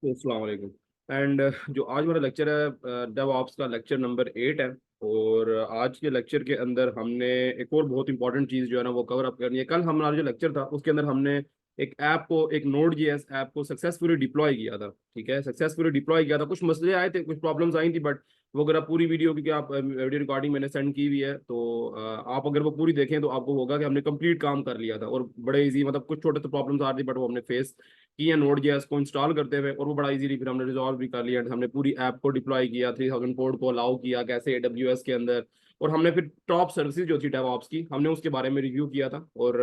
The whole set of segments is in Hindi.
तो अस्सलाम वालेकुम। एंड जो आज हमारा लेक्चर है डेव ऑप्स का लेक्चर नंबर 8 है। और आज के लेक्चर के अंदर हमने एक और बहुत इंपॉर्टेंट चीज़ जो है ना वो कवर अप करनी है। कल हमारा जो लेक्चर था उसके अंदर हमने एक नोड जेएस ऐप को सक्सेसफुली डिप्लॉय किया था। ठीक है, सक्सेसफुली डिप्लॉय किया था। कुछ मसले आए थे, कुछ प्रॉब्लम्स आई थी, बट वो अगर आप पूरी वीडियो, क्योंकि आप वीडियो रिकॉर्डिंग मैंने सेंड की हुई है, तो आप अगर वो पूरी देखें तो आपको होगा कि हमने कंप्लीट काम कर लिया था और बड़े इजी, मतलब कुछ छोटे से प्रॉब्लम्स आ रही थी बट वो हमने फेस की है नोड जेएस को इंस्टॉल करते हुए, और वो बड़ा इजीली फिर हमने रिजॉल्व भी कर लिया। हमने पूरी ऐप को डिप्लॉय किया, 3000 कोड को अलाउ किया कैसे एडब्ल्यूएस के अंदर। और हमने फिर टॉप सर्विसेज जो थी डेवऑप्स की, हमने उसके बारे में रिव्यू किया था। और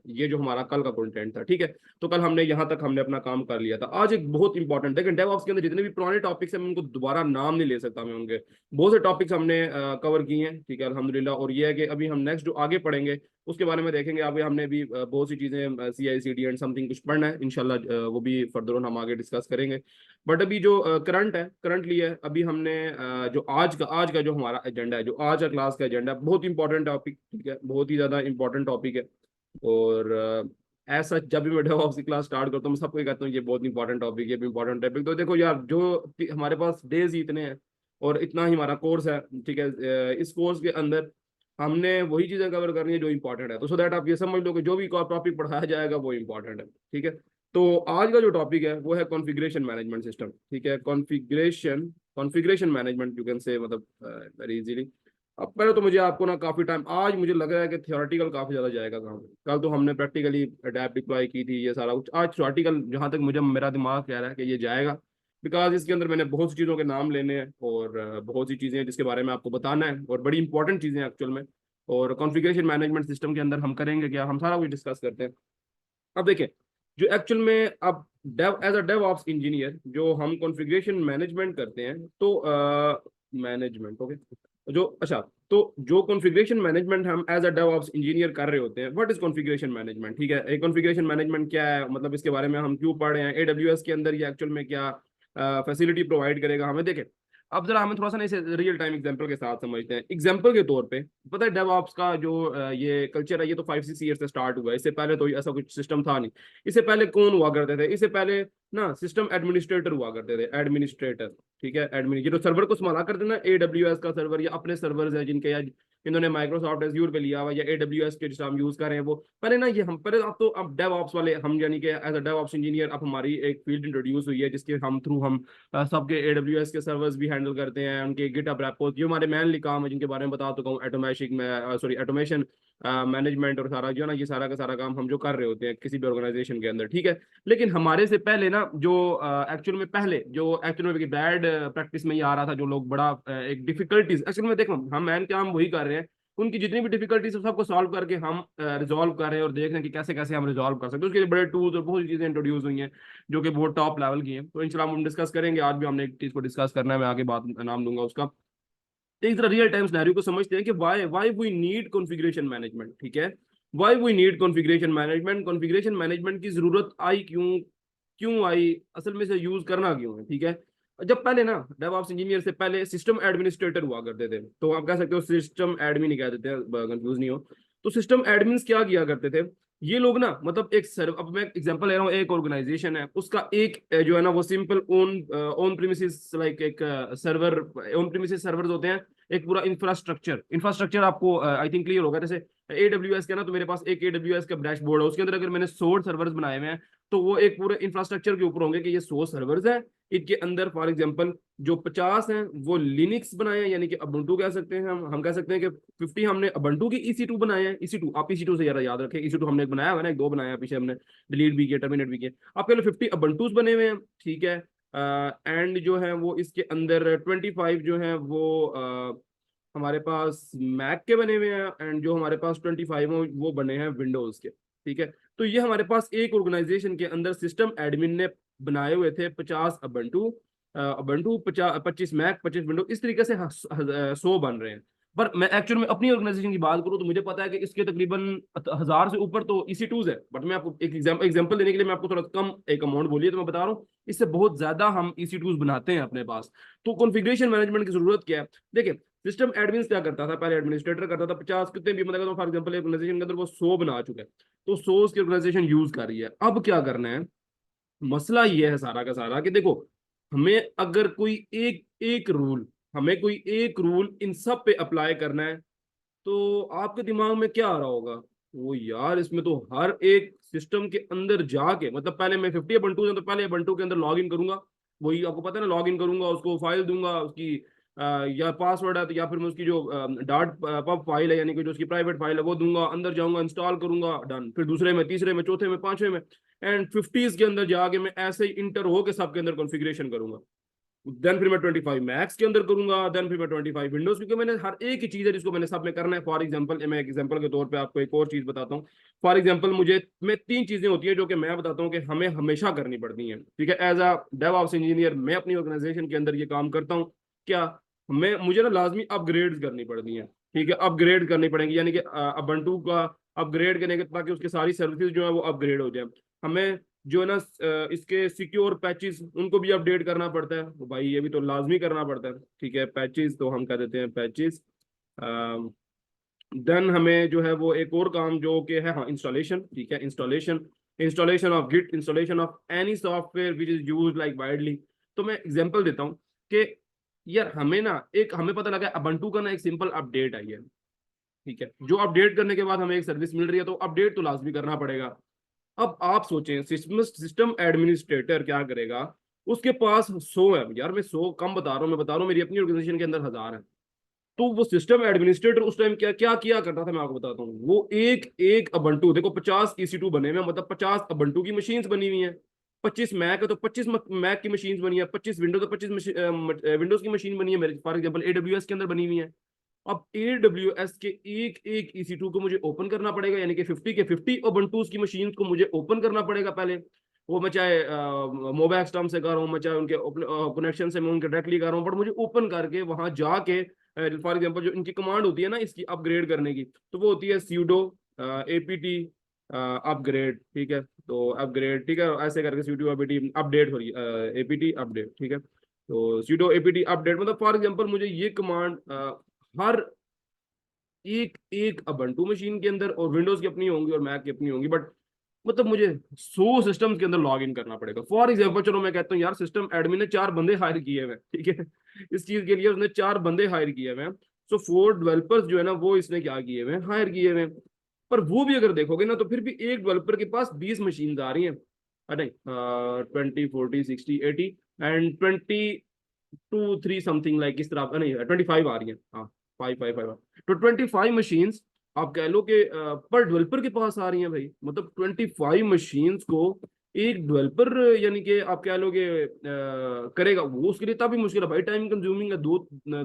ये जो हमारा कल का कंटेंट था, ठीक है। तो कल हमने यहाँ तक हमने अपना काम कर लिया था। आज एक बहुत इंपॉर्टेंट, लेकिन डेवऑप्स के अंदर जितने भी पुराने टॉपिक्स हैं मैं उनको दोबारा नाम नहीं ले सकता मैं उनके। बहुत से टॉपिक्स हमने कवर किए हैं, ठीक है, अल्हम्दुलिल्लाह। और ये है कि अभी हम नेक्स्ट जो आगे पढ़ेंगे उसके बारे में देखेंगे। अभी हमने भी बहुत सी चीजें सी आई सी डी एंड समथिंग कुछ पढ़ना है इंशाल्लाह, वो भी फर्दर ऑन हम आगे डिस्कस करेंगे। बट अभी जो करंटली है, अभी हमने जो आज का जो हमारा एजेंडा है, जो आज का क्लास का एजेंडा है, बहुत इंपॉर्टेंट टॉपिक, ठीक है, बहुत ही ज्यादा इंपॉर्टेंट टॉपिक है। और ऐसा जब भी मैं डेवऑप्स की क्लास स्टार्ट करता हूँ मैं सबको कहता हूँ ये बहुत इंपॉर्टेंट टॉपिक, ये भी इंपॉर्टेंट टॉपिक। तो देखो यार, जो हमारे पास डेज ही इतने हैं और इतना ही हमारा कोर्स है, ठीक है। इस कोर्स के अंदर हमने वही चीजें कवर करनी है जो इंपॉर्टेंट है। तो सो दैट आप ये समझ लो कि जो भी टॉपिक पढ़ाया जाएगा वो इंपॉर्टेंट है, ठीक है। तो आज का जो टॉपिक है वो है कॉन्फ़िगरेशन मैनेजमेंट सिस्टम, ठीक है। Configuration configuration management you can say, मतलब वेरी इजीली। अब पहले तो मुझे आपको ना काफी टाइम, आज मुझे लग रहा है कि थियोरेटिकल काफी ज्यादा जाएगा काम। कल तो हमने प्रैक्टिकली अडैप्ट डिप्लॉय की थी, ये सारा कुछ। आज थियोरेटिकल जहां तक मुझे मेरा दिमाग कह रहा है कि ये जाएगा, बिकॉज इसके अंदर मैंने बहुत सी चीज़ों के नाम लेने हैं और बहुत सी चीज़ें हैं जिसके बारे में आपको बताना है, और बड़ी इंपॉर्टेंट चीज़ें हैं एक्चुअल में। और कॉन्फ़िगरेशन मैनेजमेंट सिस्टम के अंदर हम करेंगे क्या, हम सारा कुछ डिस्कस करते हैं। अब देखिए, जो एक्चुअल में अब dev as a DevOps engineer जो हम कॉन्फ़िगरेशन मैनेजमेंट करते हैं, तो मैनेजमेंट ओके, जो अच्छा, तो जो कॉन्फ़िगरेशन मैनेजमेंट हम as a DevOps engineer कर रहे होते हैं, व्हाट इज कॉन्फ़िगरेशन मैनेजमेंट, ठीक है। कॉन्फ़िगरेशन मैनेजमेंट क्या है, मतलब इसके बारे में हम क्यों पढ़ रहे हैं, एडब्ल्यूएस के अंदर ये एक्चुअल में क्या फैसिलिटी प्रोवाइड करेगा हमें, देखें। अब जरा हमें थोड़ा सा ना इसे रियल टाइम एग्जांपल के साथ समझते हैं। एग्जांपल के तौर पे, पता है डेवऑप्स का जो ये कल्चर है, ये तो 5-6 ईयर से स्टार्ट हुआ है। इससे पहले तो ऐसा कुछ सिस्टम था नहीं। इससे पहले कौन हुआ करते थे, इससे पहले ना सिस्टम एडमिनिस्ट्रेटर हुआ करते थे, एडमिनिस्ट्रेटर, ठीक है। एडमिन, ये जो सर्वर को संभाला करते ना, एडब्ल्यूएस का सर्वर या अपने सर्वर्स है जिनके, या इन्होंने माइक्रोसॉफ्ट एज्यूर पे लिया हुआ या एडब्ल्यूएस के जिस हम यूज कर रहे हैं वो, पहले ना ये हम पहले, अब तो अब डेवऑप्स वाले हम, यानी कि एज अ डेवऑप्स इंजीनियर अब हमारी एक फील्ड इंट्रोड्यूस हुई है जिसके हम थ्रू हम सबके एडब्ल्यूएस के सर्वर्स भी हैंडल करते हैं, उनके गिटहब रेपोज, ये हमारे मेनली काम है जिनके बारे में बता चुका हूँ। ऑटोमेशिक में सॉरी ऑटोमेशन मैनेजमेंट और सारा जो है ना, ये सारा का सारा काम हम जो कर रहे होते हैं किसी भी ऑर्गेनाइजेशन के अंदर, ठीक है। लेकिन हमारे से पहले ना जो एक्चुअल में पहले जो एक्चुअल में बैड प्रैक्टिस में ये आ रहा था, जो लोग बड़ा एक डिफिकल्टीज एक्चुअल में, देखो हम मैन काम वही कर रहे हैं, उनकी जितनी भी डिफिकल्टीज है सबको सॉल्व करके हम रिजॉल्व कर रहे हैं और देख रहे हैं कि कैसे कैसे हम रिजॉल्व कर सकते हैं। उसके लिए बड़े टूल्स और बहुत सी चीजें इंट्रोड्यूस हुई हैं जो कि बहुत टॉप लेवल की हैं। तो इंशाल्लाह हम डिस्कस करेंगे। आज भी हमने एक चीज को डिस्कस करना है, मैं आगे बात नाम दूंगा उसका। तो इस तरह रियल टाइम सिनेरियो को समझते हैं कि why why we need configuration management, ठीक है। Why we need configuration management, configuration management की जरूरत आई क्यों, क्यों आई, असल में से यूज करना क्यों है, ठीक है। जब पहले ना डेवऑप्स इंजीनियर से पहले सिस्टम एडमिनिस्ट्रेटर हुआ करते थे, तो आप कह सकते हो सिस्टम एडमिन ही कह देते हैं, कंफ्यूज नहीं हो। तो सिस्टम एडमिन क्या किया करते थे, ये लोग ना, मतलब एक सर्व, अब मैं एग्जांपल ले रहा हूँ, एक ऑर्गेनाइजेशन है, उसका एक जो है ना वो simple own own premises, like एक सर्वर, ओन प्रीमिसेस सर्वर्स होते हैं, एक पूरा इंफ्रास्ट्रक्चर। इंफ्रास्ट्रक्चर आपको आई थिंक क्लियर होगा। जैसे एडब्ल्यूएस का ना, तो मेरे पास एक एडब्ल्यूएस का डैशबोर्ड है, उसके अंदर अगर मैंने 100 सर्वर्स बनाए हुए हैं, तो वो एक पूरे इंफ्रास्ट्रक्चर के ऊपर होंगे कि ये 100 सर्वर्स हैं। इनके अंदर फॉर एग्जांपल जो 50 हैं वो लिनक्स बनाए हैं, यानी कि अबंटू कह सकते हैं हम कह सकते हैं कि 50 हमने अबंटू की EC2 बनाए हैं। EC2, आप EC2 से ज्यादा याद रखें, EC2 हमने एक बनाया हुआ ना, एक दो बनाया पीछे हमने, डिलीट भी किया, टर्मिनेट भी किया। आपके लिए 50 अबंटूज बने हुए हैं, ठीक है। एंड जो है वो इसके अंदर 25 जो है वो हमारे पास मैक के बने हुए हैं, एंड जो हमारे पास 25 हैं वो बने हैं विंडोज के, ठीक है। तो ये हमारे पास एक ऑर्गेनाइजेशन के अंदर सिस्टम एडमिन ने बनाए हुए थे 50 अबंटू, अबंटू 25 मैक 25 विंडो, इस तरीके से 100 बन रहे हैं। पर मैं एक्चुअल में अपनी ऑर्गेनाइजेशन की बात करूं तो मुझे पता है कि इसके तकरीबन 1000 से ऊपर तो EC2s है। बट मैं आपको एक एग्जांपल देने के लिए मैं आपको थोड़ा कम एक अमाउंट बोलिए तो मैं बता रहा हूँ, इससे बहुत ज्यादा हम EC2s बनाते हैं अपने पास। तो कॉन्फ़िगरेशन मैनेजमेंट की जरूरत क्या है, देखिए। सिस्टम एडमिन क्या करता था, पहले एडमिनिस्ट्रेटर करता था 50 कितने भी, मतलब फॉर एग्जांपल ऑर्गेनाइजेशन के अंदर वो 100 बना चुके हैं, तो 100 की ऑर्गेनाइजेशन यूज कर रही है। अब क्या करना है, मसला ये है सारा का सारा कि देखो, हमें अगर कोई एक एक रूल हमें कोई एक रूल इन सब पे अप्लाई करना है, तो आपके दिमाग में क्या आ रहा होगा? वो यार इसमें तो हर एक सिस्टम के अंदर जाके, मतलब पहले मैं 50 बंटू है तो पहले बंटू के अंदर लॉग इन करूंगा। वही आपको पता है ना, लॉग इन करूंगा, उसको फाइल दूंगा, उसकी या पासवर्ड है तो, या फिर मैं उसकी जो डाट पब फाइल है, यानी कि जो उसकी प्राइवेट फाइल है वो दूंगा, अंदर जाऊंगा, इंस्टॉल करूंगा, डन। फिर दूसरे में, तीसरे में, चौथे में, पांचवे में, एंड 50s के अंदर जाके मैं ऐसे ही इंटर होके सबके अंदर कॉन्फ़िगरेशन करूंगा। देन फिर मैं 25 मैक्स के अंदर करूंगा, देन फिर मैं 25 विंडोज, क्योंकि मैंने हर एक ही चीज है जिसको मैंने सब में करना है। फॉर एग्जांपल, मैं एग्जांपल के तौर पे आपको एक और चीज बताता हूँ। फॉर एग्जांपल, मुझे मैं तीन चीजें होती हैं जो कि मैं बताता हूँ कि हमें हमेशा करनी पड़ती हैं, ठीक है। एज अ डेवऑप्स इंजीनियर मैं अपनी ऑर्गेनाइजेशन के अंदर ये काम करता हूँ। क्या? मैं मुझे ना लाजमी अपग्रेड करनी पड़ती हैं, ठीक है। अपग्रेड करनी पड़ेंगी, यानी कि ubuntu का अपग्रेड करने के, ताकि उसकी सारी सर्विसेज जो है वो अपग्रेड हो जाए। हमें जो है ना इसके सिक्योर पैचेस उनको भी अपडेट करना पड़ता है, तो भाई ये भी तो लाजमी करना पड़ता है, ठीक है। पैचेस तो हम कह देते हैं पैचेस। देन हमें जो है वो एक और काम जो कि है, हाँ, इंस्टॉलेशन, ठीक है। Installation, installation of Git, installation of any software which is use like widely. तो मैं एग्जांपल देता हूँ कि यार हमें ना एक, हमें पता लगा ubuntu का ना एक सिंपल अपडेट आई है, ठीक है। जो अपडेट करने के बाद हमें एक सर्विस मिल रही है, तो अपडेट तो लाजमी करना पड़ेगा। अब आप सोचें, सिस्टम सिस्टम एडमिनिस्ट्रेटर क्या करेगा? उसके पास 100 है यार, मैं 100 कम बता रहा हूँ, मैं बता रहा हूँ मेरी अपनी ऑर्गेनाइजेशन के अंदर 1000 है। तो वो सिस्टम एडमिनिस्ट्रेटर उस टाइम क्या क्या किया करता था, मैं आपको बताता हूँ। वो एक एक अबंटू, देखो 50 EC2 बने हुए हैं, मतलब 50 अबंटू की मशीन्स बनी हुई हैं। 25 मैक है तो 25 मैक की मशीन्स बनी है, 25 विंडोज तो 25 विंडोज की मशीन बनी है मेरे, फॉर एग्जाम्पल AWS के अंदर बनी हुई है। अब AWS के एक एक EC2 को मुझे ओपन करना पड़ेगा, यानी कि 50 के 50 ओबंटूज की मशीन को मुझे ओपन करना पड़ेगा पहले। वो मैं चाहे मोबैक्स टर्म से कर रहा हूँ, मैं चाहे उनके कनेक्शन से मैं उनके डायरेक्टली कर रहा हूँ, बट मुझे ओपन करके वहां जाके, फॉर एग्जांपल जो इनकी कमांड होती है ना इसकी अपग्रेड करने की, तो वो होती है sudo apt अपग्रेड, ठीक है। तो अपग्रेड, ठीक है, ऐसे करके sudo apt अपडेट हो रही है, apt अपडेट, ठीक है। तो sudo apt अपडेट, मतलब फॉर एग्जांपल मुझे ये कमांड हर एक एक अबंटू मशीन के अंदर, और विंडोज की अपनी होंगी और मैक की अपनी होंगी, बट मतलब मुझे 100 सिस्टम के अंदर लॉग इन करना पड़ेगा। फॉर एग्जांपल, चलो मैं कहता हूँ यार, सिस्टम एडमिन ने 4 बंदे हायर किए हुए हैं, ठीक है। इस चीज के लिए उसने 4 बंदे हायर किए हुए हैं। सो 4 डेवलपर्स जो है ना वो इसने क्या किए हुए हैं, हायर किए हुए हैं। पर वो भी अगर देखोगे ना, तो फिर भी एक डेवलपर के पास 20 मशीन आ रही हैं, अरे 20, 40, 60, 80 एंड 22, 3 समथिंग लाइक इस तरह, नहीं 25 आ रही है, हाँ, 5 5 5। तो 25 मशीन्स आप कह लो कि पर डेवलपर के पास आ रही हैं भाई, मतलब 25 मशीन्स को एक डेवलपर, यानी कि आप कह लो कि करेगा वो, उसके लिए तभी मुश्किल है भाई, टाइम कंज्यूमिंग है,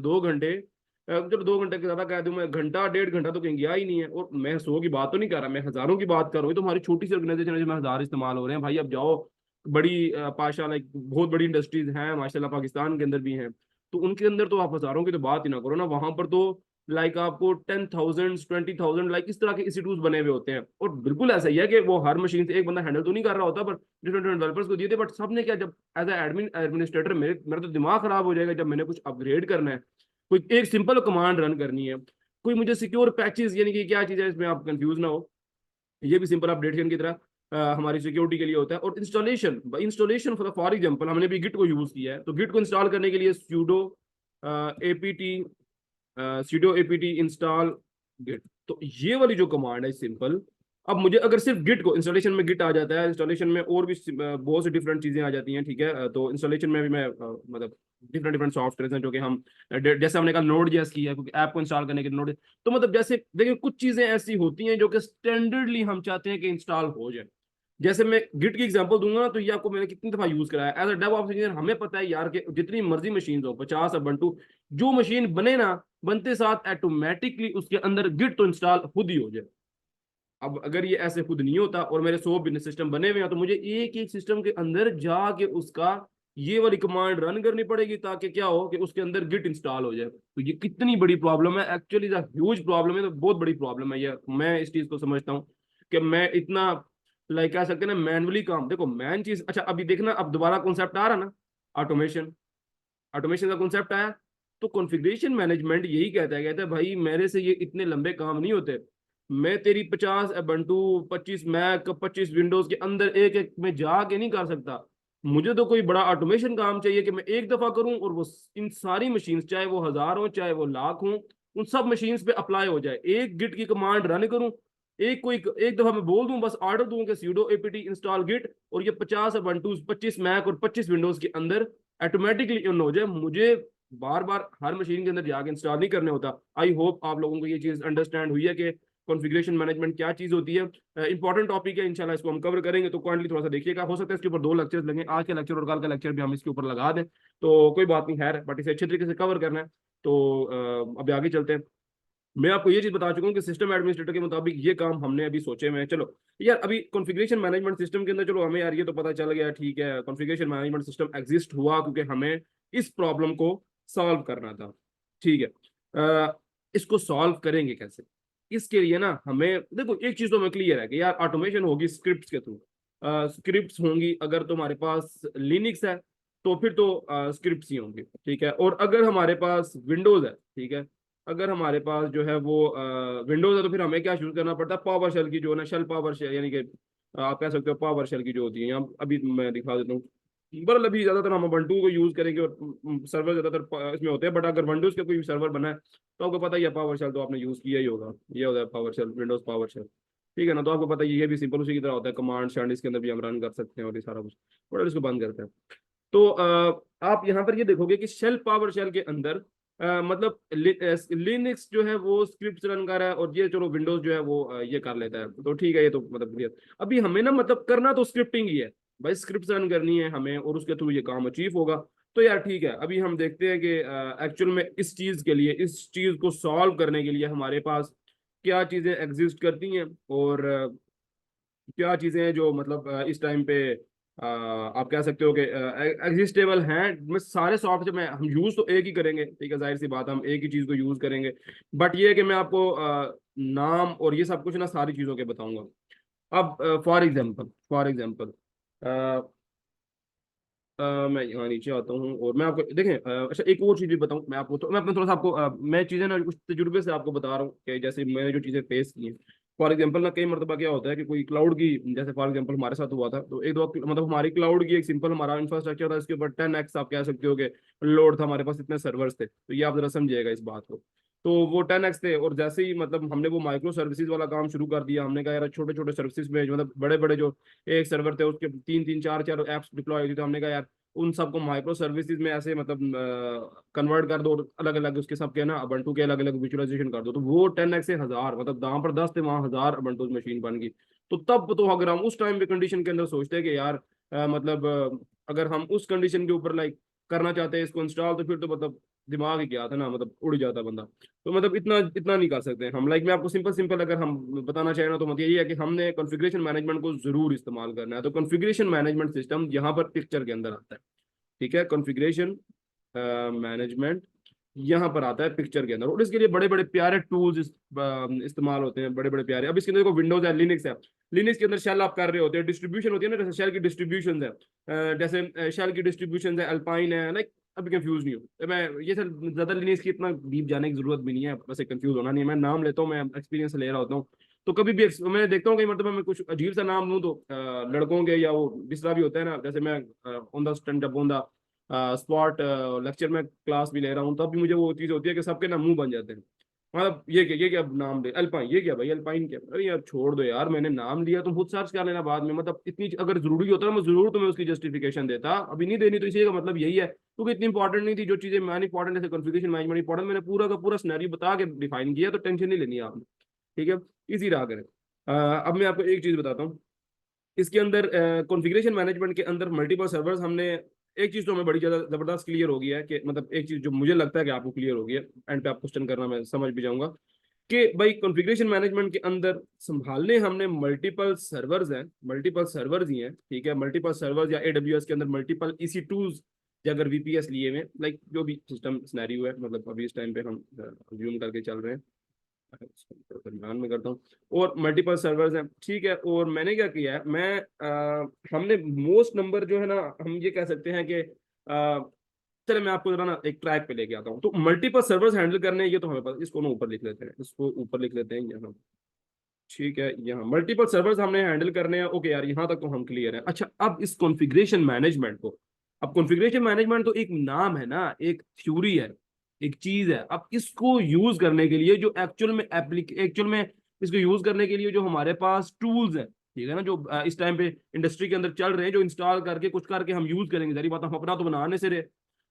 2 घंटे। चलो 2 घंटे के ज्यादा कह दूं मैं, घंटा 1.5 घंटा तो कहीं गया ही नहीं है। और मैं 100 की बात तो नहीं कर रहा, मैं हजारों की बात कर रहा हूँ। तो हमारी छोटी सी ऑर्गेनाइजेशन है जिसमें 1000 इस्तेमाल हो रहे हैं भाई। अब जाओ बड़ी पाशा, लाइक बहुत बड़ी इंडस्ट्रीज हैं माशाल्लाह, पाकिस्तान के अंदर भी हैं, तो उनके अंदर तो आप हजारों की तो बात ही ना करो ना, वहां पर तो लाइक आपको 10,000 20,000 लाइक इस तरह के इंस्टीट्यूट बने हुए होते हैं। और बिल्कुल ऐसा ही है कि वो हर मशीन से एक बंदा हैंडल तो नहीं कर रहा होता, पर डिफरेंट डिफरेंट डेवलपर्स को दिए थे। बट सबने क्या, जब एज एडमिन एडमिनिस्ट्रेटर मेरा तो दिमाग खराब हो जाएगा जब मैंने कुछ अपग्रेड करना है, कोई एक सिंपल कमांड रन करनी है, कोई मुझे सिक्योर पैचेस, यानी कि क्या चीज है इसमें आप कंफ्यूज ना हो, ये भी सिंपल अपडेशन की तरह हमारी सिक्योरिटी के लिए होता है। और इंस्टॉलेशन, इंस्टॉलेशन फॉर एग्जांपल हमने भी गिट को यूज किया है, तो गिट को इंस्टॉल करने के लिए sudo apt sudo apt install Git. तो ये वाली जो कमांड है सिंपल। अब मुझे अगर सिर्फ गिट को, इंस्टॉलेशन में गिट आ जाता है, इंस्टॉलेशन में और भी बहुत सी डिफरेंट चीजें आ जाती हैं, ठीक है। तो इंस्टॉलेशन में भी मैं मतलब डिफरेंट डिफरेंट सॉफ्टवेयर हैं जो कि हम जैसे हमने कहा नोड जेएस की है, क्योंकि ऐप को इंस्टॉल करने के लिए नोड। तो मतलब जैसे देखिए कुछ चीजें ऐसी होती हैं जो कि स्टैंडर्डली हम चाहते हैं कि इंस्टॉल हो जाए। जैसे मैं गिट की एग्जांपल दूंगा ना, तो ये आपको मैंने कितनी दफा यूज कराया एज अ डेवऑप्स इंजीनियर। हमें पता है यार कि जितनी मर्जी मशीन हो, 50 ubuntu, जो मशीन बने ना, बनते साथ ऑटोमेटिकली उसके अंदर गिट तो इंस्टॉल खुद ही हो जाए। अब अगर ये ऐसे खुद नहीं होता और मेरे 100 बिजनेस सिस्टम बने हुए हैं, तो मुझे एक एक सिस्टम के अंदर जाके उसका ये वाली कमांड रन करनी पड़ेगी, ताकि क्या हो कि उसके अंदर गिट इंस्टॉल हो जाए। तो ये कितनी बड़ी प्रॉब्लम है, एक्चुअली ह्यूज प्रॉब्लम है, तो बहुत बड़ी प्रॉब्लम है ये। मैं इस चीज को समझता हूँ कि मैं इतना लाइक कह सकते हैं ना, मैनुअली काम, देखो मैन चीज। अच्छा अभी देखना, अब दोबारा कॉन्सेप्ट आ रहा ना, ऑटोमेशन। ऑटोमेशन का कॉन्सेप्ट आया, तो कॉन्फ़िगरेशन मैनेजमेंट यही कहता है भाई मेरे से ये इतने लंबे काम नहीं होते। मैं तेरी 50 ubuntu, 25 मैक, 25 विंडोज के अंदर एक एक में जाके नहीं कर सकता। मुझे तो कोई बड़ा ऑटोमेशन काम चाहिए कि मैं एक दफा करूं और वो इन सारी मशीन, चाहे वो 1000 हो चाहे वो लाख हो, उन सब मशीन्स पे अप्लाई हो जाए। एक गिट की कमांड रन करूं, एक दफा मैं बोल दूं, बस ऑर्डर दूं कि sudo apt इंस्टॉल गिट, और ये 50 ubuntu, 25 मैक और 25 विंडोज के अंदर ऑटोमेटिकली इन हो जाए। मुझे बार बार हर मशीन के अंदर जाके इंस्टॉल नहीं करने होता। आई होप आप लोगों को ये चीज अंडरस्टैंड हुई है कि कॉन्फ़िगरेशन मैनेजमेंट क्या चीज होती है। इंपॉर्टेंट टॉपिक है, इंशाल्लाह इसको हम कवर करेंगे, तो क्वांटली थोड़ा सा देखिएगा। हो सकता है इसके ऊपर 2 लेक्चर्स लगे, आज का लेक्चर और कल का लेक्चर भी हम इसके ऊपर लगा दें, तो कोई बात नहीं है, बट इसे अच्छे तरीके से कवर करना है। तो अभी आगे चलते हैं। मैं आपको ये चीज बता चुका हूँ कि सिस्टम एडमिनिस्ट्रेटर के मुताबिक ये काम हमने अभी सोचे में है। चलो यार, अभी कॉन्फ़िगरेशन मैनेजमेंट सिस्टम के अंदर, चलो हमें यार ये तो पता चल गया, ठीक है, कॉन्फ़िगरेशन मैनेजमेंट सिस्टम एग्जिस्ट हुआ क्योंकि हमें इस प्रॉब्लम को सॉल्व करना था। ठीक है, इसको सॉल्व करेंगे कैसे? इसके लिए ना हमें देखो, एक चीज तो हमें क्लियर है कि यार ऑटोमेशन होगी स्क्रिप्ट्स के थ्रू। स्क्रिप्ट्स होंगी, अगर तुम्हारे पास लिनक्स है तो फिर तो स्क्रिप्ट्स ही होंगी, ठीक है। और अगर हमारे पास विंडोज है, ठीक है, अगर हमारे पास जो है वो विंडोज है, तो फिर हमें क्या यूज करना पड़ता है? पावर शेल की जो है ना, शेल पावर शेल, यानी कि आप कह सकते हो पावर शेल की जो होती है, यहाँ अभी मैं दिखा देता हूँ। बरल अभी ज्यादातर हम ubuntu को यूज करेंगे और सर्वर ज्यादातर इसमें होते हैं, बट अगर विंडोज का कोई सर्वर बना है तो आपको पता ही है, पावर शेल तो आपने यूज किया ही होगा। ये होता है PowerShell, Windows PowerShell, ठीक है ना। तो आपको पता है ये भी सिंपल उसी की तरह होता है, कमांड शैंड इसके अंदर भी हम रन कर सकते हैं और ये सारा कुछ, बट इसको बंद करते हैं। तो आप यहाँ पर ये देखोगे कि शेल पावर शेल के अंदर मतलब लिनक्स जो है वो स्क्रिप्ट रन कर रहा है, और ये चलो विंडोज जो है वो ये कर लेता है, तो ठीक है, ये तो मतलब क्लियर। अभी हमें ना मतलब करना तो स्क्रिप्टिंग ही है भाई, स्क्रिप्ट रन करनी है हमें और उसके थ्रू ये काम अचीव होगा। तो यार ठीक है, अभी हम देखते हैं कि एक्चुअल में इस चीज के लिए, इस चीज को सॉल्व करने के लिए हमारे पास क्या चीजें एग्जिस्ट करती हैं, और क्या चीजें हैं जो मतलब इस टाइम पे आप कह सकते हो कि एग्जिस्टेबल हैं। मैं सारे सॉफ्टवेयर में हम यूज तो एक ही करेंगे, ठीक है, जाहिर सी बात है, हम एक ही चीज को यूज करेंगे। बट ये है कि मैं आपको नाम और ये सब कुछ ना सारी चीजों के बताऊंगा। अब फॉर एग्जाम्पल मैं यहाँ नीचे आता हूँ और मैं आपको देखें, अच्छा एक और चीज भी बताऊँ मैं आपको, तो मैं अपना थोड़ा सा आपको मैं चीजें ना कुछ तजुर्बे से आपको बता रहा हूँ कि जैसे मैंने जो चीजें फेस की हैं। फॉर एग्जांपल ना, कई मरतबा क्या होता है कि कोई क्लाउड की, जैसे फॉर एग्जांपल हमारे साथ हुआ था, तो एक दो मतलब हमारी क्लाउड की एक सिंपल हमारा इंफ्रास्ट्रक्चर था, इसके ऊपर 10x आप कह सकते हो कि लोड था, हमारे पास इतने सर्वर्स थे। तो ये आप जरा समझिएगा इस बात को। तो वो 10x थे, और जैसे ही मतलब हमने वो माइक्रो सर्विसेज वाला काम शुरू कर दिया, हमने कहा यार छोटे छोटे सर्विसेज में मतलब बड़े बड़े जो एक सर्वर थे उसके तीन तीन चार चार एप्स डिप्लॉय हुई थी, तो हमने कहा यार उन सबको माइक्रो सर्विसेज में ऐसे मतलब कन्वर्ट कर दो, और अलग अलग उसके सबके ना अबंटू के अलग अलग विजुअलाइजेशन कर दो, तो वो 10x से 1000, मतलब दाम पर 10 थे, वहां 1000 मशीन बन गई। तो तब तो अगर हम उस टाइम पे कंडीशन के अंदर सोचते हैं कि यार मतलब अगर हम उस कंडीशन के ऊपर लाइक करना चाहते हैं इसको इंस्टॉल, तो फिर तो मतलब दिमाग ही क्या था ना, मतलब उड़ जाता बंदा। तो मतलब इतना इतना नहीं कर सकते हम। लाइक मैं आपको सिंपल सिंपल अगर हम बताना चाहें ना, तो मतलब यही है कि हमने कॉन्फ़िगरेशन मैनेजमेंट को जरूर इस्तेमाल करना है। तो कॉन्फ़िगरेशन मैनेजमेंट सिस्टम यहाँ पर पिक्चर के अंदर आता है, ठीक है, कॉन्फ़िगरेशन मैनेजमेंट यहाँ पर आता है पिक्चर के अंदर, और इसके लिए बड़े बड़े प्यारे टूल्स इस्तेमाल होते हैं, बड़े बड़े प्यारे। अब इसके अंदर देखो, विंडोज है, लिनक्स है, लिनक्स के अंदर शेल आप कर रहे होते हैं, डिस्ट्रीब्यूशन होती है ना, जैसे शेल की डिस्ट्रीब्यूशन है, जैसे शेल की डिस्ट्रीब्यूशन है, अल्पाइन है, लाइक अभी कंफ्यूज नहीं हो तो मैं ये सर, ज्यादा लिनक्स की इतना डीप जाने की जरूरत भी नहीं है, वैसे कंफ्यूज होना नहीं है, मैं नाम लेता हूँ, मैं एक्सपीरियंस ले रहा होता हूँ। तो कभी भी मैं देखता हूँ कई मतलब मैं कुछ अजीब सा नाम लूँ तो लड़कों के या वो जिस तरह भी होता है ना, जैसे मैं on the stand up on the spot lecture में क्लास भी ले रहा हूँ, तब भी मुझे वो चीज होती है कि सबके ना मुंह बन जाते हैं, मतलब ये क्या नाम दे अल्पाइन, ये क्या भाई अल्पाइन क्या, अरे यार छोड़ दो यार, मैंने नाम लिया, तुम खुद सर्च कर लेना बाद में, मतलब इतनी अगर जरूरी होता है मैं जरूर तुम्हें उसकी जस्टिफिकेशन देता, अभी नहीं देनी, तो इसी का मतलब यही है क्योंकि इतनी इंपॉर्टेंट नहीं थी। जो चीजें मैंने इंपॉर्टेंट जैसे कॉन्फ़िगरेशन मैनेजमेंट इंपॉर्टेंट, मैंने पूरा का पूरा सिनेरियो बता के डिफाइन किया, तो टेंशन नहीं लेनी है आपने, ठीक है, इजी रहा करें। अब मैं आपको एक चीज बताता हूँ, इसके अंदर कॉन्फ़िगरेशन मैनेजमेंट के अंदर मल्टीपल सर्वर्स हमने, एक चीज तो हमें बड़ी ज्यादा जबरदस्त क्लियर हो गया है कि मतलब एक चीज जो मुझे लगता है कि आपको क्लियर हो गई है, एंड पे आप क्वेश्चन करना मैं समझ भी जाऊंगा, कि भाई कॉन्फ़िगरेशन मैनेजमेंट के अंदर संभालने हमने मल्टीपल सर्वर्स हैं, मल्टीपल सर्वर्स ही हैं, ठीक है, मल्टीपल सर्वर्स या एडब्ल्यूएस के अंदर मल्टीपल EC2s, या अगर VPS लिए हुए, लाइक जो भी सिस्टम सिनेरियो है, मतलब अभी इस टाइम पे हम ज्यूम करके चल रहे हैं, ध्यान में करता हूँ, और मल्टीपल सर्वर्स हैं, ठीक है। और मैंने क्या किया है, मैं हमने मोस्ट नंबर जो है ना, हम ये कह सकते हैं कि चले मैं आपको जरा ना एक ट्रैक पे लेके आता हूँ। तो मल्टीपल सर्वर्स हैंडल करने हैं, ये तो हमें पता, इसको ना ऊपर लिख लेते हैं, इसको ऊपर लिख लेते हैं यहाँ, ठीक है, यहाँ मल्टीपल सर्वर्स हमने हैंडल करने हैं। ओके यार, यहाँ तक तो हम क्लियर हैं। अच्छा, अब इस कॉन्फ़िगरेशन मैनेजमेंट को, अब कॉन्फ़िगरेशन मैनेजमेंट तो एक नाम है ना, एक थ्योरी है, एक चीज है। अब इसको यूज करने के लिए जो एक्चुअल में इसको यूज करने के लिए जो हमारे पास टूल्स है, ठीक है ना, जो इस टाइम पे इंडस्ट्री के अंदर चल रहे हैं, जो इंस्टॉल करके कुछ करके हम यूज करेंगे। सारी बात हम अपना तो बनाने से रहे,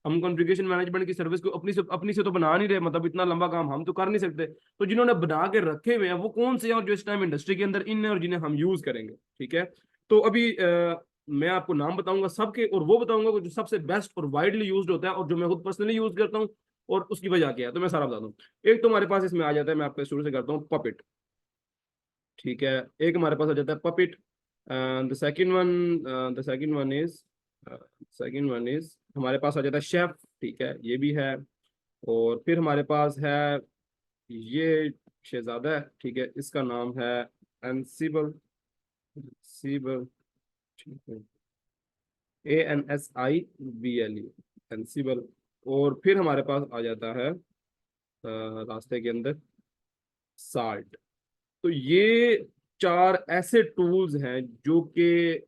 हम कॉन्फ़िगरेशन मैनेजमेंट की सर्विस को अपनी से तो बना नहीं रहे, मतलब इतना लंबा काम हम तो कर नहीं सकते। तो जिन्होंने बना के रखे हुए हैं वो कौन से हैं, और जो इस टाइम इंडस्ट्री के अंदर इन है और जिन्हें हम यूज करेंगे। ठीक है, तो अभी मैं आपको नाम बताऊंगा सबके, और वो बताऊंगा जो सबसे बेस्ट और वाइडली यूज्ड होता है और जो मैं खुद पर्सनली यूज करता हूँ, और उसकी वजह क्या है, तो मैं सारा बता दूं। एक तो हमारे पास इसमें आ जाता है, मैं आपको शुरू से करता हूँ, पपिट। ठीक है, एक हमारे पास आ जाता है puppet. The second one is हमारे पास आ जाता है शेफ। ठीक है, ये भी है। और फिर हमारे पास है ये शहजादा है। ठीक है, इसका नाम है एनसीबल। सीबल। ठीक है, ANSIBLE, एनसीबल। और फिर हमारे पास आ जाता है रास्ते के अंदर साल्ट। तो ये चार ऐसे टूल्स हैं जो कि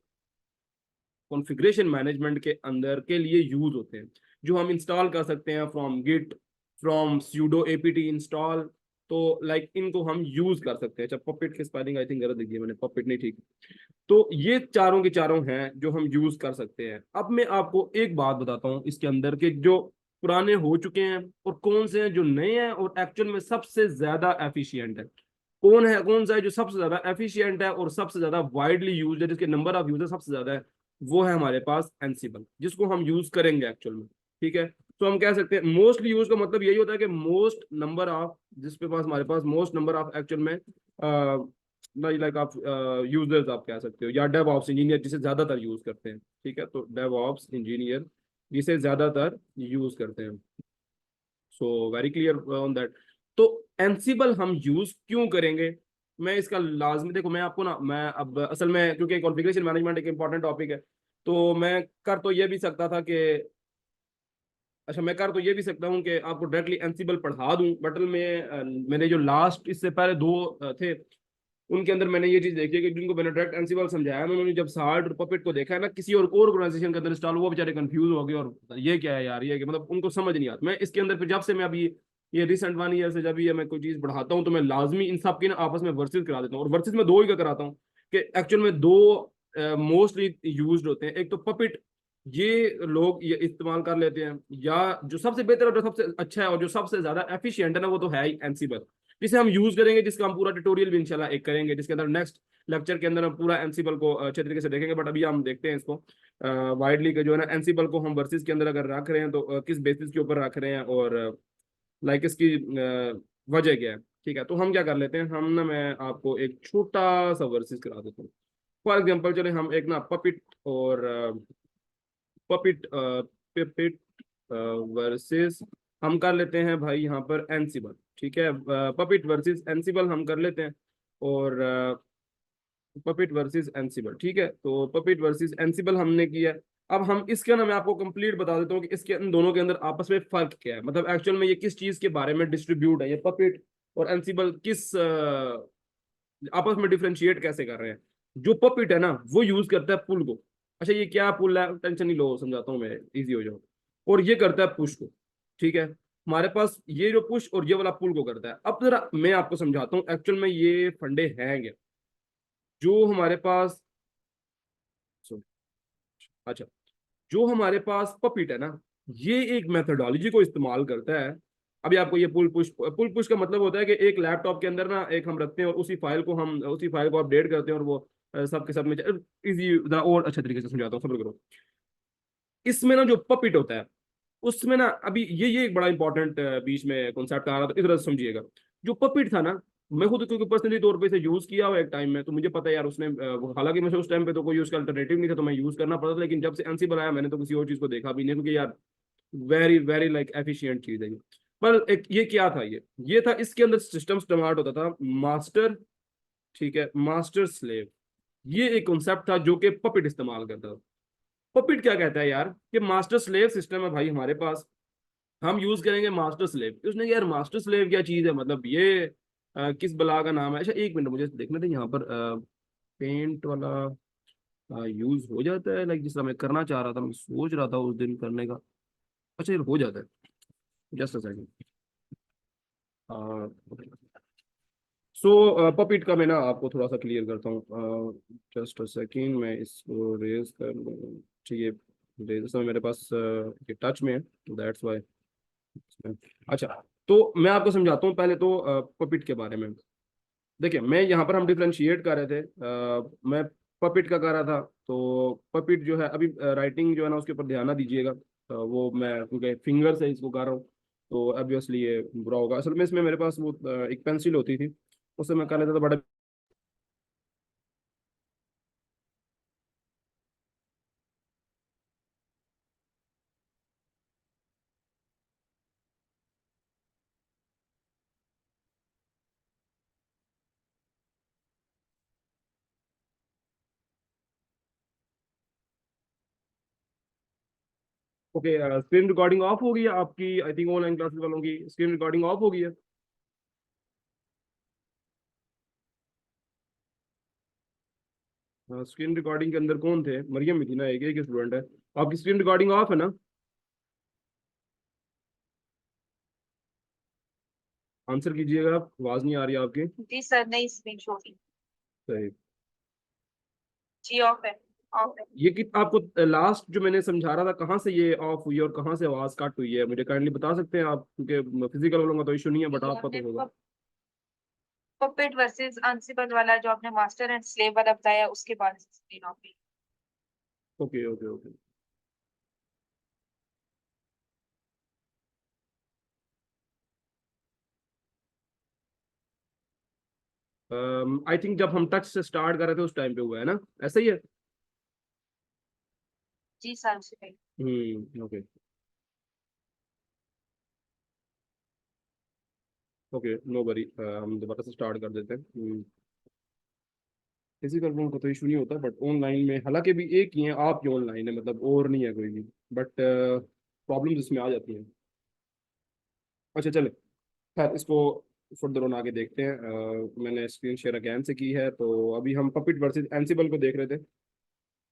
कॉन्फ़िगरेशन मैनेजमेंट के अंदर के लिए यूज होते हैं, जो हम इंस्टॉल कर सकते हैं from Git, from sudo apt install. तो लाइक इनको हम यूज कर सकते हैं। अच्छा, पपिट की स्पेलिंग आई थिंक गलत लिखी है मैंने, पपिट नहीं, ठीक। तो ये चारों के चारों हैं जो हम यूज कर सकते हैं। अब मैं आपको एक बात बताता हूँ इसके अंदर के, जो पुराने हो चुके हैं और कौन से हैं जो नए हैं और एक्चुअल में सबसे ज्यादा एफिशिएंट है। कौन सा है जो सबसे ज्यादा एफिशिएंट है और सबसे ज्यादा वाइडली यूज है, जिसके नंबर ऑफ यूजर सबसे ज्यादा है, वो है हमारे पास एनसिबल, जिसको हम यूज करेंगे एक्चुअल में। ठीक है, तो हम कह सकते हैं मोस्टली यूज का मतलब यही होता है कि मोस्ट नंबर ऑफ, जिसके पास हमारे पास मोस्ट नंबर ऑफ एक्चुअल में लाइक आप यूजर्स आप कह सकते हो, या डेव ऑप्स इंजीनियर जिसे ज्यादातर यूज करते हैं। ठीक है, तो डेव ऑप्स इंजीनियर जिसे ज्यादातर यूज करते हैं। So very clear on that. तो एनसिबल हम यूज क्यों करेंगे, मैं इसका लाजमी, देखो मैं आपको ना, मैं अब असल में क्योंकि कॉन्फ़िगरेशन मैनेजमेंट एक इंपॉर्टेंट टॉपिक है, तो मैं कर तो ये भी सकता था कि, अच्छा मैं कर तो ये भी सकता हूँ कि आपको डायरेक्टली एनसिबल पढ़ा दूं, बट में मैंने जो लास्ट इससे पहले दो थे, उनके अंदर मैंने ये चीज देखी है कि जिनको मैंने डायरेक्ट एनसिबल समझाया, उन्होंने जब साल्ट और पपेट को देखा है ना किसी और ऑर्गेनाइजेशन के अंदर इंस्टॉल, वो बेचारे कंफ्यूज हो गए, और ये क्या है यार, ये मतलब उनको समझ नहीं आता। मैं इसके अंदर फिर जब से मैं अभी ये रिसेंट 1 ईयर से जब ये मैं कोई चीज बढ़ाता हूँ, तो मैं लाजमी इन सब की ना आपस में वर्सेस करा देता हूँ। और वर्सेस में दो ही का कराता हूँ कि एक्चुअल में दो मोस्टली यूज्ड होते हैं। एक तो पपिट, ये लोग ये इस्तेमाल कर लेते हैं, या जो सबसे बेहतर और जो सबसे अच्छा है और जो सबसे ज्यादा एफिशिएंट है ना, वो तो है ही एनसिबल, जिसे हम यूज करेंगे, जिसका हम पूरा ट्यूटोरियल भी इंशाल्लाह एक करेंगे, जिसके अंदर नेक्स्ट लेक्चर के अंदर हम पूरा एनसिबल को अच्छे तरीके से देखेंगे। बट अभी हम देखते हैं इसको वाइडली का जो है ना, एनसिबल को हम वर्सेस के अंदर अगर रख रहे हैं तो किस बेसिस के ऊपर रख रहे हैं, और लाइक इसकी वजह क्या है। ठीक है, तो हम क्या कर लेते हैं, हम ना, मैं आपको एक छोटा सा वर्सेस करा देता हूँ। फॉर एग्जाम्पल चले हम एक ना पपिट और पपिट पिपिट वर्सेस हम कर लेते हैं भाई यहाँ पर एनसिबल। ठीक है, पपिट वर्सेस एनसिबल हम कर लेते हैं, और पपिट वर्सेस एनसिबल। ठीक है, तो पपिट वर्सेस एनसिबल हमने किया। अब हम इसके ना, मैं आपको कंप्लीट बता देता हूँ कि इसके इन दोनों के अंदर आपस में फर्क क्या है, मतलब एक्चुअल में ये किस चीज के बारे में डिस्ट्रीब्यूट है, ये पपिट और एनसिबल किस आपस में डिफ्रेंशिएट कैसे कर रहे हैं। जो पपिट है ना, वो यूज करता है पुल को। अच्छा, ये क्या पुल है, टेंशन नहीं लो, समझाता हूँ मैं, इजी हो जाओ। और ये करता है पुश को। ठीक है, हमारे पास ये जो पुश और ये वाला पुल को करता है। अब जरा मैं आपको समझाता हूँ एक्चुअल में ये फंडे हैं क्या, जो हमारे पास, अच्छा, जो हमारे पास पपिट है ना, ये एक मेथोडोलॉजी को इस्तेमाल करता है। अभी आपको ये पुल पुश का मतलब होता है कि एक लैपटॉप के अंदर ना एक हम रखते हैं, और उसी फाइल को अपडेट करते हैं, और वो सब के सब में इजी, और अच्छे तरीके से समझाता हूँ, सब्र करो। इसमें ना जो पपिट होता है, उसमें ना अभी ये एक बड़ा इंपॉर्टेंट बीच में कॉन्सेप्ट आ रहा था, इस तरह से समझिएगा। जो पपिट था ना, मैं खुद क्योंकि पर्सनली तौर पे इसे यूज किया हुआ एक टाइम में, तो मुझे पता है यार उसने हालांकि मुझे उस टाइम पे तो कोई उसका अल्टरनेटिव नहीं था, तो मैं यूज करना पड़ा था। लेकिन जब से एनसिबल आया, मैंने तो किसी और चीज को देखा भी नहीं, क्योंकि यार वेरी वेरी लाइक एफिशिएंट चीज है ये। पर एक ये क्या था, ये था, इसके अंदर सिस्टम स्टार्ट होता था मास्टर। ठीक है, मास्टर स्लेव, ये एक कॉन्सेप्ट था जो कि पपिट इस्तेमाल करता था। पपिट क्या कहता है यार, कि मास्टर स्लेव सिस्टम है भाई हमारे पास, हम यूज करेंगे मास्टर स्लेव। उसने कहा यार मास्टर स्लेव क्या चीज है, मतलब ये किस बला का नाम है? अच्छा एक मिनट, मुझे देखना था यहाँ पर पेंट वाला यूज हो जाता है, लाइक जिस तरह मैं करना चाह रहा था, मैं सोच रहा था उस दिन करने का। अच्छा ये हो जाता है, just a second. So puppet का मैं ना आपको थोड़ा सा क्लियर करता हूँ, जस्ट अ सेकंड, मैं इसको रेज कर लूँ। ठीक है, रेज समय मेरे पास ये टच में है, दैट्स वाई। अच्छा, तो मैं आपको समझाता हूँ पहले तो पपिट के बारे में। देखिए, मैं यहाँ पर हम डिफरेंशिएट कर रहे थे, मैं पपिट का कर रहा था। तो पपिट जो है, अभी राइटिंग जो है ना उसके ऊपर ध्यान ना दीजिएगा, वो मैं क्योंकि फिंगर से इसको कर रहा हूँ, तो ऑब्वियसली ये बुरा होगा। असल में इसमें मेरे पास वो एक पेंसिल होती थी, उससे मैं कर लेता था बड़ा। ओके, स्क्रीन रिकॉर्डिंग ऑफ हो गई है आपकी, आई थिंक ऑनलाइन क्लासेस वालों की स्क्रीन रिकॉर्डिंग ऑफ हो गई है। स्क्रीन रिकॉर्डिंग के अंदर कौन थे? मरियम भी थी ना, एक एक स्टूडेंट है। आपकी स्क्रीन रिकॉर्डिंग ऑफ है ना? आंसर कीजिएगा आप, आवाज नहीं आ रही है आपकी। जी सर, नहीं स्क्रीन शॉट। सही। जी ऑफ है, ऑफ है। ये कि आपको लास्ट जो मैंने समझा रहा था, कहाँ से ये ऑफ हुई है और कहाँ से आवाज कट हुई है, मुझे काइंडली बता सकते हैं आप? क्योंकि फिजिकल वालों का तो इशू नहीं है, बट ये आपका तो आपने होगा। पपेट वर्सेस अनसिबल वाला जो आपने मास्टर एंड स्लेव वाला बताया, उसके बाद स्क्रीन ऑफ है। Okay okay okay. I think जब हम टच से स्टार्ट कर रहे थे उस टाइम पे हुआ है ना, ऐसा ही है। जी सर, उसी पे। ओके ओके, नो वरी, हम दोबारा से स्टार्ट कर देते हैं। फिजिकल रूम का तो इशू नहीं होता, बट ऑनलाइन में हालांकि भी एक ही है, आपकी ऑनलाइन है, मतलब और नहीं है कोई भी, बट प्रॉब्लम इसमें आ जाती है। अच्छा चले, खैर इसको फर्दर ऑन आगे देखते हैं। मैंने स्क्रीन शेयर अगेन से की है, तो अभी हम पपिट वर्सेस एनसिबल को देख रहे थे।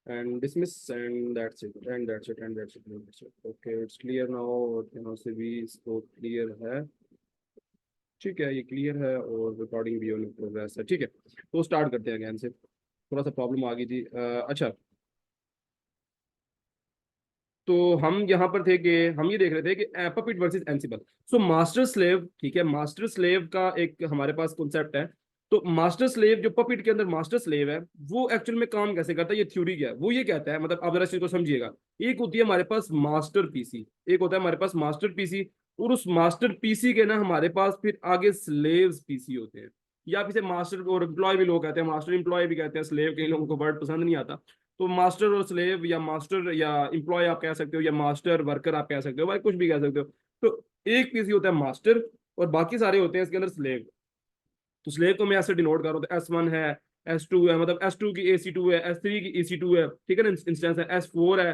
And dismiss and that's it and that's it and that's it. Okay it's clear now, यहाँ से भी इसको क्लियर है। ठीक है, ये क्लियर है और रिकॉर्डिंग भी ऑन प्रोग्रेस है। ठीक है, तो स्टार्ट करते हैं अगेन से। थोड़ा सा प्रॉब्लम आ गई थी। अच्छा, तो हम यहाँ पर थे कि हम ये देख रहे थे कि puppet versus एनसिबल। So master slave, ठीक है, मास्टर स्लेव का एक हमारे पास कॉन्सेप्ट है। तो मास्टर स्लेव जो पपिट के अंदर मास्टर स्लेव है, वो एक्चुअल में काम कैसे करता है, ये थ्योरी क्या है, वो ये कहता है, मतलब आप जरा इस चीज को समझिएगा। एक होती है हमारे पास मास्टर पीसी, एक होता है हमारे पास मास्टर पीसी, और उस मास्टर पीसी के ना हमारे पास फिर आगे स्लेव्स पीसी होते हैं। या आप इसे मास्टर और एम्प्लॉय भी लोग कहते हैं, मास्टर एम्प्लॉय भी कहते हैं, स्लेव कई लोगों को वर्ड पसंद नहीं आता। तो मास्टर और स्लेव, या मास्टर या एम्प्लॉय आप कह सकते हो, या मास्टर वर्कर आप कह सकते हो, भाई कुछ भी कह सकते हो। तो एक पीसी होता है मास्टर, और बाकी सारे होते हैं इसके अंदर स्लेव। तो स्लेव को मैं ऐसे डिनोट कर रहा हूँ, S1 है, S2 है, मतलब S2 की AC2 है, S3 की AC2 है, ठीक है ना, इंस्टेंस है, S4 है,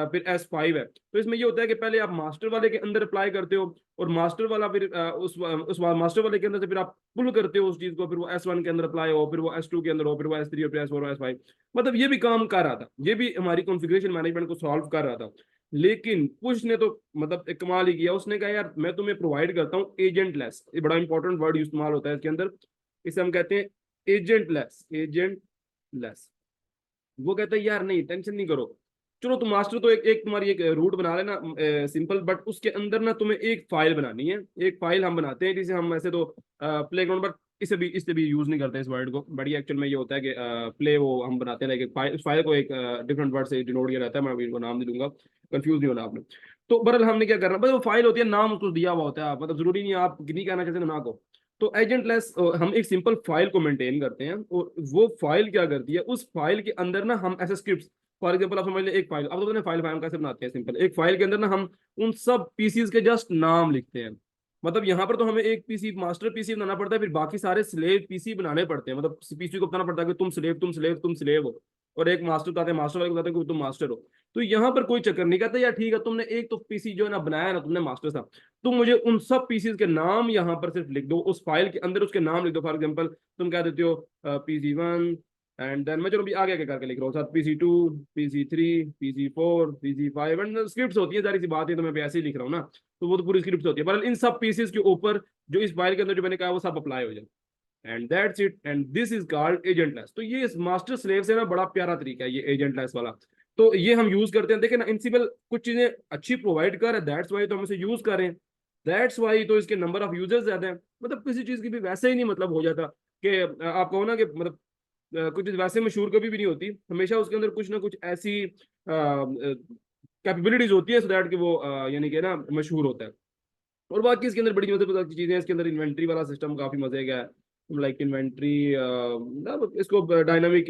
फिर S5 है। तो इसमें ये होता है कि पहले आप मास्टर वाले के अंदर अप्लाई करते हो, और मास्टर वाला फिर उस मास्टर वाले के अंदर से फिर आप पुल करते हो उस चीज को, फिर वो S1 के अंदर अप्लाई हो, फिर वो S2 के अंदर हो, फिर वो S3 और फिर S4 और S5। मतलब ये भी काम कर रहा था, ये भी हमारी कॉन्फ़िगरेशन मैनेजमेंट को सॉल्व कर रहा था। लेकिन कुछ ने तो मतलब एक कमाल ही किया, उसने कहा यार मैं तुम्हें प्रोवाइड करता हूँ एजेंट लेस, ये बड़ा इंपॉर्टेंट वर्ड इस्तेमाल होता है इसके अंदर। इसे हम कहते हैं एजेंट लेस, एजेंट लेस। वो कहता है यार नहीं, टेंशन नहीं करो, चलो तुम मास्टर तो एक एक तुम्हारी एक रूट बना लेना सिंपल, बट उसके अंदर ना तुम्हें एक फाइल बनानी है। एक फाइल हम बनाते हैं, जिसे हम ऐसे तो प्ले ग्राउंड पर इसे भी यूज नहीं करते इस वर्ड को, बट ये एक्चुअल में ये होता है कि प्ले वो हम बनाते हैं, लाइक फाइल, उस फाइल को एक डिफरेंट वर्ड से डिनोट किया जाता है, मैं अभी इनको नाम नहीं दूंगा, कंफ्यूज नहीं होना आपने। तो बहरहाल हमने क्या करना, बस वो फाइल होती है, नाम उसको दिया हुआ होता है, मतलब जरूरी नहीं है आप नहीं कहना चाहते ना को। तो एजेंटलेस हम एक सिंपल फाइल को मेंटेन करते हैं, और वो फाइल क्या करती है, उस फाइल के अंदर ना हम ऐसे स्क्रिप्ट, फॉर एग्जाम्पल आप समझ लें एक फाइल, अब तो फाइल फाइल कैसे बनाते हैं, सिंपल एक फाइल के अंदर ना हम उन सब पीसीज के जस्ट नाम लिखते हैं। मतलब यहाँ पर तो हमें एक पीसी मास्टर पीसी बनाना पड़ता है, फिर बाकी सारे स्लेव पीसी बनाने पड़ते हैं, मतलब पीसी को बताना पड़ता है कि तुम स्लेव तुम स्लेव तुम स्लेव हो। और एक मास्टर कहते हैं, मास्टर वाले को कहते हैं कि तुम मास्टर हो। तो यहाँ पर कोई चक्कर नहीं, कहते यार ठीक है तुमने एक तो पीसी जो है ना बनाया ना तुमने मास्टर साहब, तुम मुझे उन सब पीसीज के नाम यहाँ पर सिर्फ लिख दो, उस फाइल के अंदर उसके नाम लिख दो। फॉर एग्जाम्पल तुम कह देते हो PC1, एंड देन मैं चलो भी आगे आगे करके लिख रहा हूँ, साथ PC2, PC3, PC4, PC5, and script होती है, सारी सी बात है, तो मैं भी ऐसे ही लिख रहा हूँ ना, तो वो तो पूरी स्क्रिप्ट होती है, पर इन सब पीसेस के ऊपर जो इस फाइल के अंदर जो मैंने कहा वो सब अप्लाई हो जाए, and that's it, and this is called agentless. तो ये मास्टर स्लेव से ना बड़ा प्यारा तरीका है ये एजेंटलेस वाला। तो ये हम यूज करते हैं, देखिए ना इनसिबल कुछ चीजें अच्छी प्रोवाइड कर रहा है, दैट्स वाई तो हम इसे यूज कर रहे हैं, दैट्स वाई तो इसके नंबर ऑफ यूजर्स ज्यादा है। मतलब किसी चीज की भी वैसे ही नहीं मतलब हो जाता कि आप कहो ना कि मतलब कुछ चीज वैसे मशहूर कभी भी नहीं होती, हमेशा उसके अंदर कुछ ना कुछ ऐसी कैपेबिलिटीज होती है सो दैट कि वो यानी कि ना मशहूर होता है। और बाकी इसके अंदर बड़ी मजे की चीजें हैं, इसके अंदर इन्वेंट्री वाला सिस्टम काफी मजे का है, लाइक इन्वेंट्री, इसको डायनामिक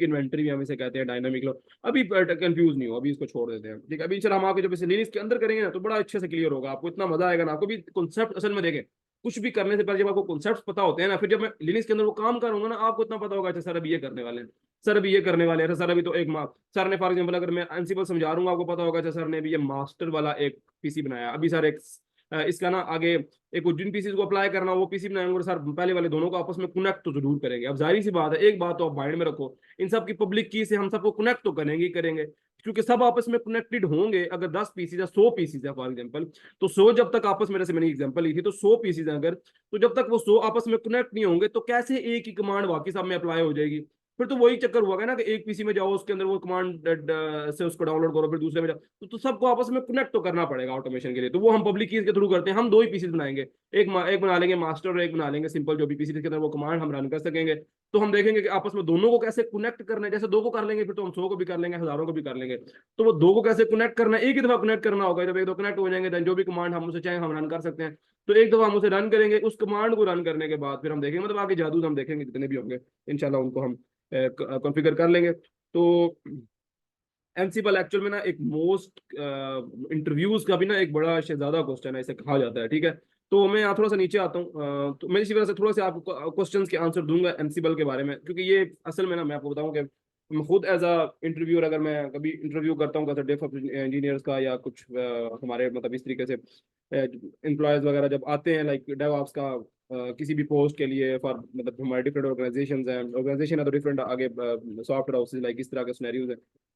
इन्वेंट्री भी हम इसे कहते हैं, डायनामिक लो। अभी कंफ्यूज नहीं हो, अभी इसको छोड़ देते हैं, ठीक है। अभी चलो हम आगे जब इसे लिनक्स के अंदर करेंगे ना तो बड़ा अच्छे से क्लियर होगा, आपको इतना मजा आएगा ना, आपको भी कॉन्सेप्ट असल में देखें, कुछ भी करने से पहले जब आपको कॉन्सेप्ट पता होते हैं ना, फिर जब मैं लिनक्स के अंदर वो काम करूंगा ना, आपको इतना पता होगा अच्छा सर अभी ये करने वाले हैं, सर अभी ये करने वाले हैं, सर अभी तो एक सर ने फॉर एग्जाम्पल अगर मैं एनसिबल समझा रहा हूँ आपको पता होगा अच्छा सर ने भी ये मास्टर वाला एक पीसी बनाया, अभी सर एक इसका ना आगे एक जिन पीसीज को अप्लाई करना वो पीसी बनाएंगे, और सर पहले वाले दोनों को आपस में कनेक्ट तो जरूर करेंगे। अब जाहिर सी बात है, एक बात तो आप माइंड में रखो, इन सब की पब्लिक की से हम सबको कनेक्ट तो करेंगे ही करेंगे, क्योंकि सब आपस में कनेक्टेड होंगे। अगर 10 पीसीज या 100 पीसीज है फॉर एग्जाम्पल, तो 100 जब तक आपस में, जैसे मैंने एग्जाम्पल ली थी, तो 100 पीसीज अगर, तो जब तक वो 100 आपस में कनेक्ट नहीं होंगे तो कैसे एक ही कमांड बाकी सब में अप्लाई हो जाएगी? फिर तो वही चक्कर हुआ ना कि एक पीसी में जाओ उसके अंदर वो कमांड से उसको डाउनलोड करो, फिर दूसरे में जाओ, तो सबको आपस में कनेक्ट तो करना पड़ेगा ऑटोमेशन के लिए। तो वो हम पब्लिक कीज के थ्रू करते हैं, हम दो ही पीसीज बनाएंगे, एक बना लेंगे मास्टर और एक बना लेंगे सिंपल जो भी पीसी जिसके अंदर वो कमांड हम रन कर सकेंगे। तो हम देखेंगे कि आपस में दोनों को कैसे कनेक्ट करना है, जैसे दो को कर लेंगे फिर तो हम 100 को भी कर लेंगे, हजारों को भी कर लेंगे। तो वो दो को कैसे कनेक्ट करना है, एक ही दफा कनेक्ट करना होगा, जब एक दो कनेक्ट हो जाएंगे देन जो भी कमांड हम उसे चाहे हम रन कर सकते हैं। तो एक दफा हम उसे रन करेंगे, उस कमांड को रन करने के बाद फिर हम देखेंगे, मतलब आगे जादू हम देखेंगे जितने भी होंगे इंशाल्लाह उनको हम कॉन्फ़िगर कर लेंगे। तो एनसिबल एक्चुअल में ना एक मोस्ट इंटरव्यूज का भी ना एक बड़ा शहजादा क्वेश्चन है, इसे कहा जाता है, ठीक है। तो मैं यहाँ थोड़ा सा नीचे आता हूँ, तो मैं इसी वजह से थोड़ा सा आपको क्वेश्चंस के आंसर दूंगा एनसिबल के बारे में, क्योंकि ये असल में ना मैं आपको बताऊं कि मैं खुद एज अ इंटरव्यूअर अगर मैं कभी इंटरव्यू करता हूँ डेफ इंजीनियर्स का या कुछ हमारे मतलब इस तरीके से एम्प्लॉयज वगैरह जब आते हैं लाइक डेवऑप्स का किसी भी पोस्ट के लिए फॉर मतलब हमारे डिफरेंट ऑर्गेनाइजेशन हैं, ऑर्गेनाइजेशन है तो डिफरेंट आगे सॉफ्टवेयर हाउसेज लाइक इस तरह के सिनेरियोज है।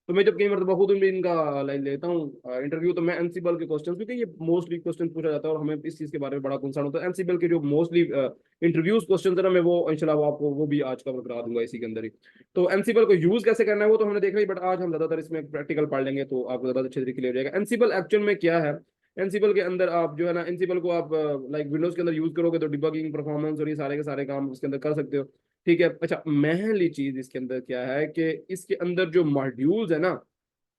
तो मैं जब कई मतलब खुद भी इनका लाइन लेता हूँ इंटरव्यू, तो मैं एनसिबल के क्वेश्चन, क्योंकि ये मोस्टली क्वेश्चन पूछा जाता है और हमें इस चीज़ के बारे में बड़ा कंसर्न होता है, एनसिबल के जो मोस्टली इंटरव्यूज क्वेश्चन है ना, मैं वो इंशाल्लाह वो आपको वो भी आज कवर करा दूंगा इसी के अंदर ही। तो एनसिबल को यूज कैसे करना है वो तो हमने देखा ही, बट आज हम ज्यादातर इसमें प्रैक्टिकल पढ़ लेंगे तो आपको ज्यादा अच्छे तरीके हो जाएगा। एनसिबल एक्चुअल में क्या है, एनसिबल के अंदर आप जो है ना, एनसिबल को आप लाइक विंडोज के अंदर यूज करोगे तो डिबगिंग परफॉर्मेंस और ये सारे के सारे काम इसके अंदर कर सकते हो, ठीक है। अच्छा महली चीज इसके अंदर क्या है कि इसके अंदर जो मॉड्यूल्स है ना,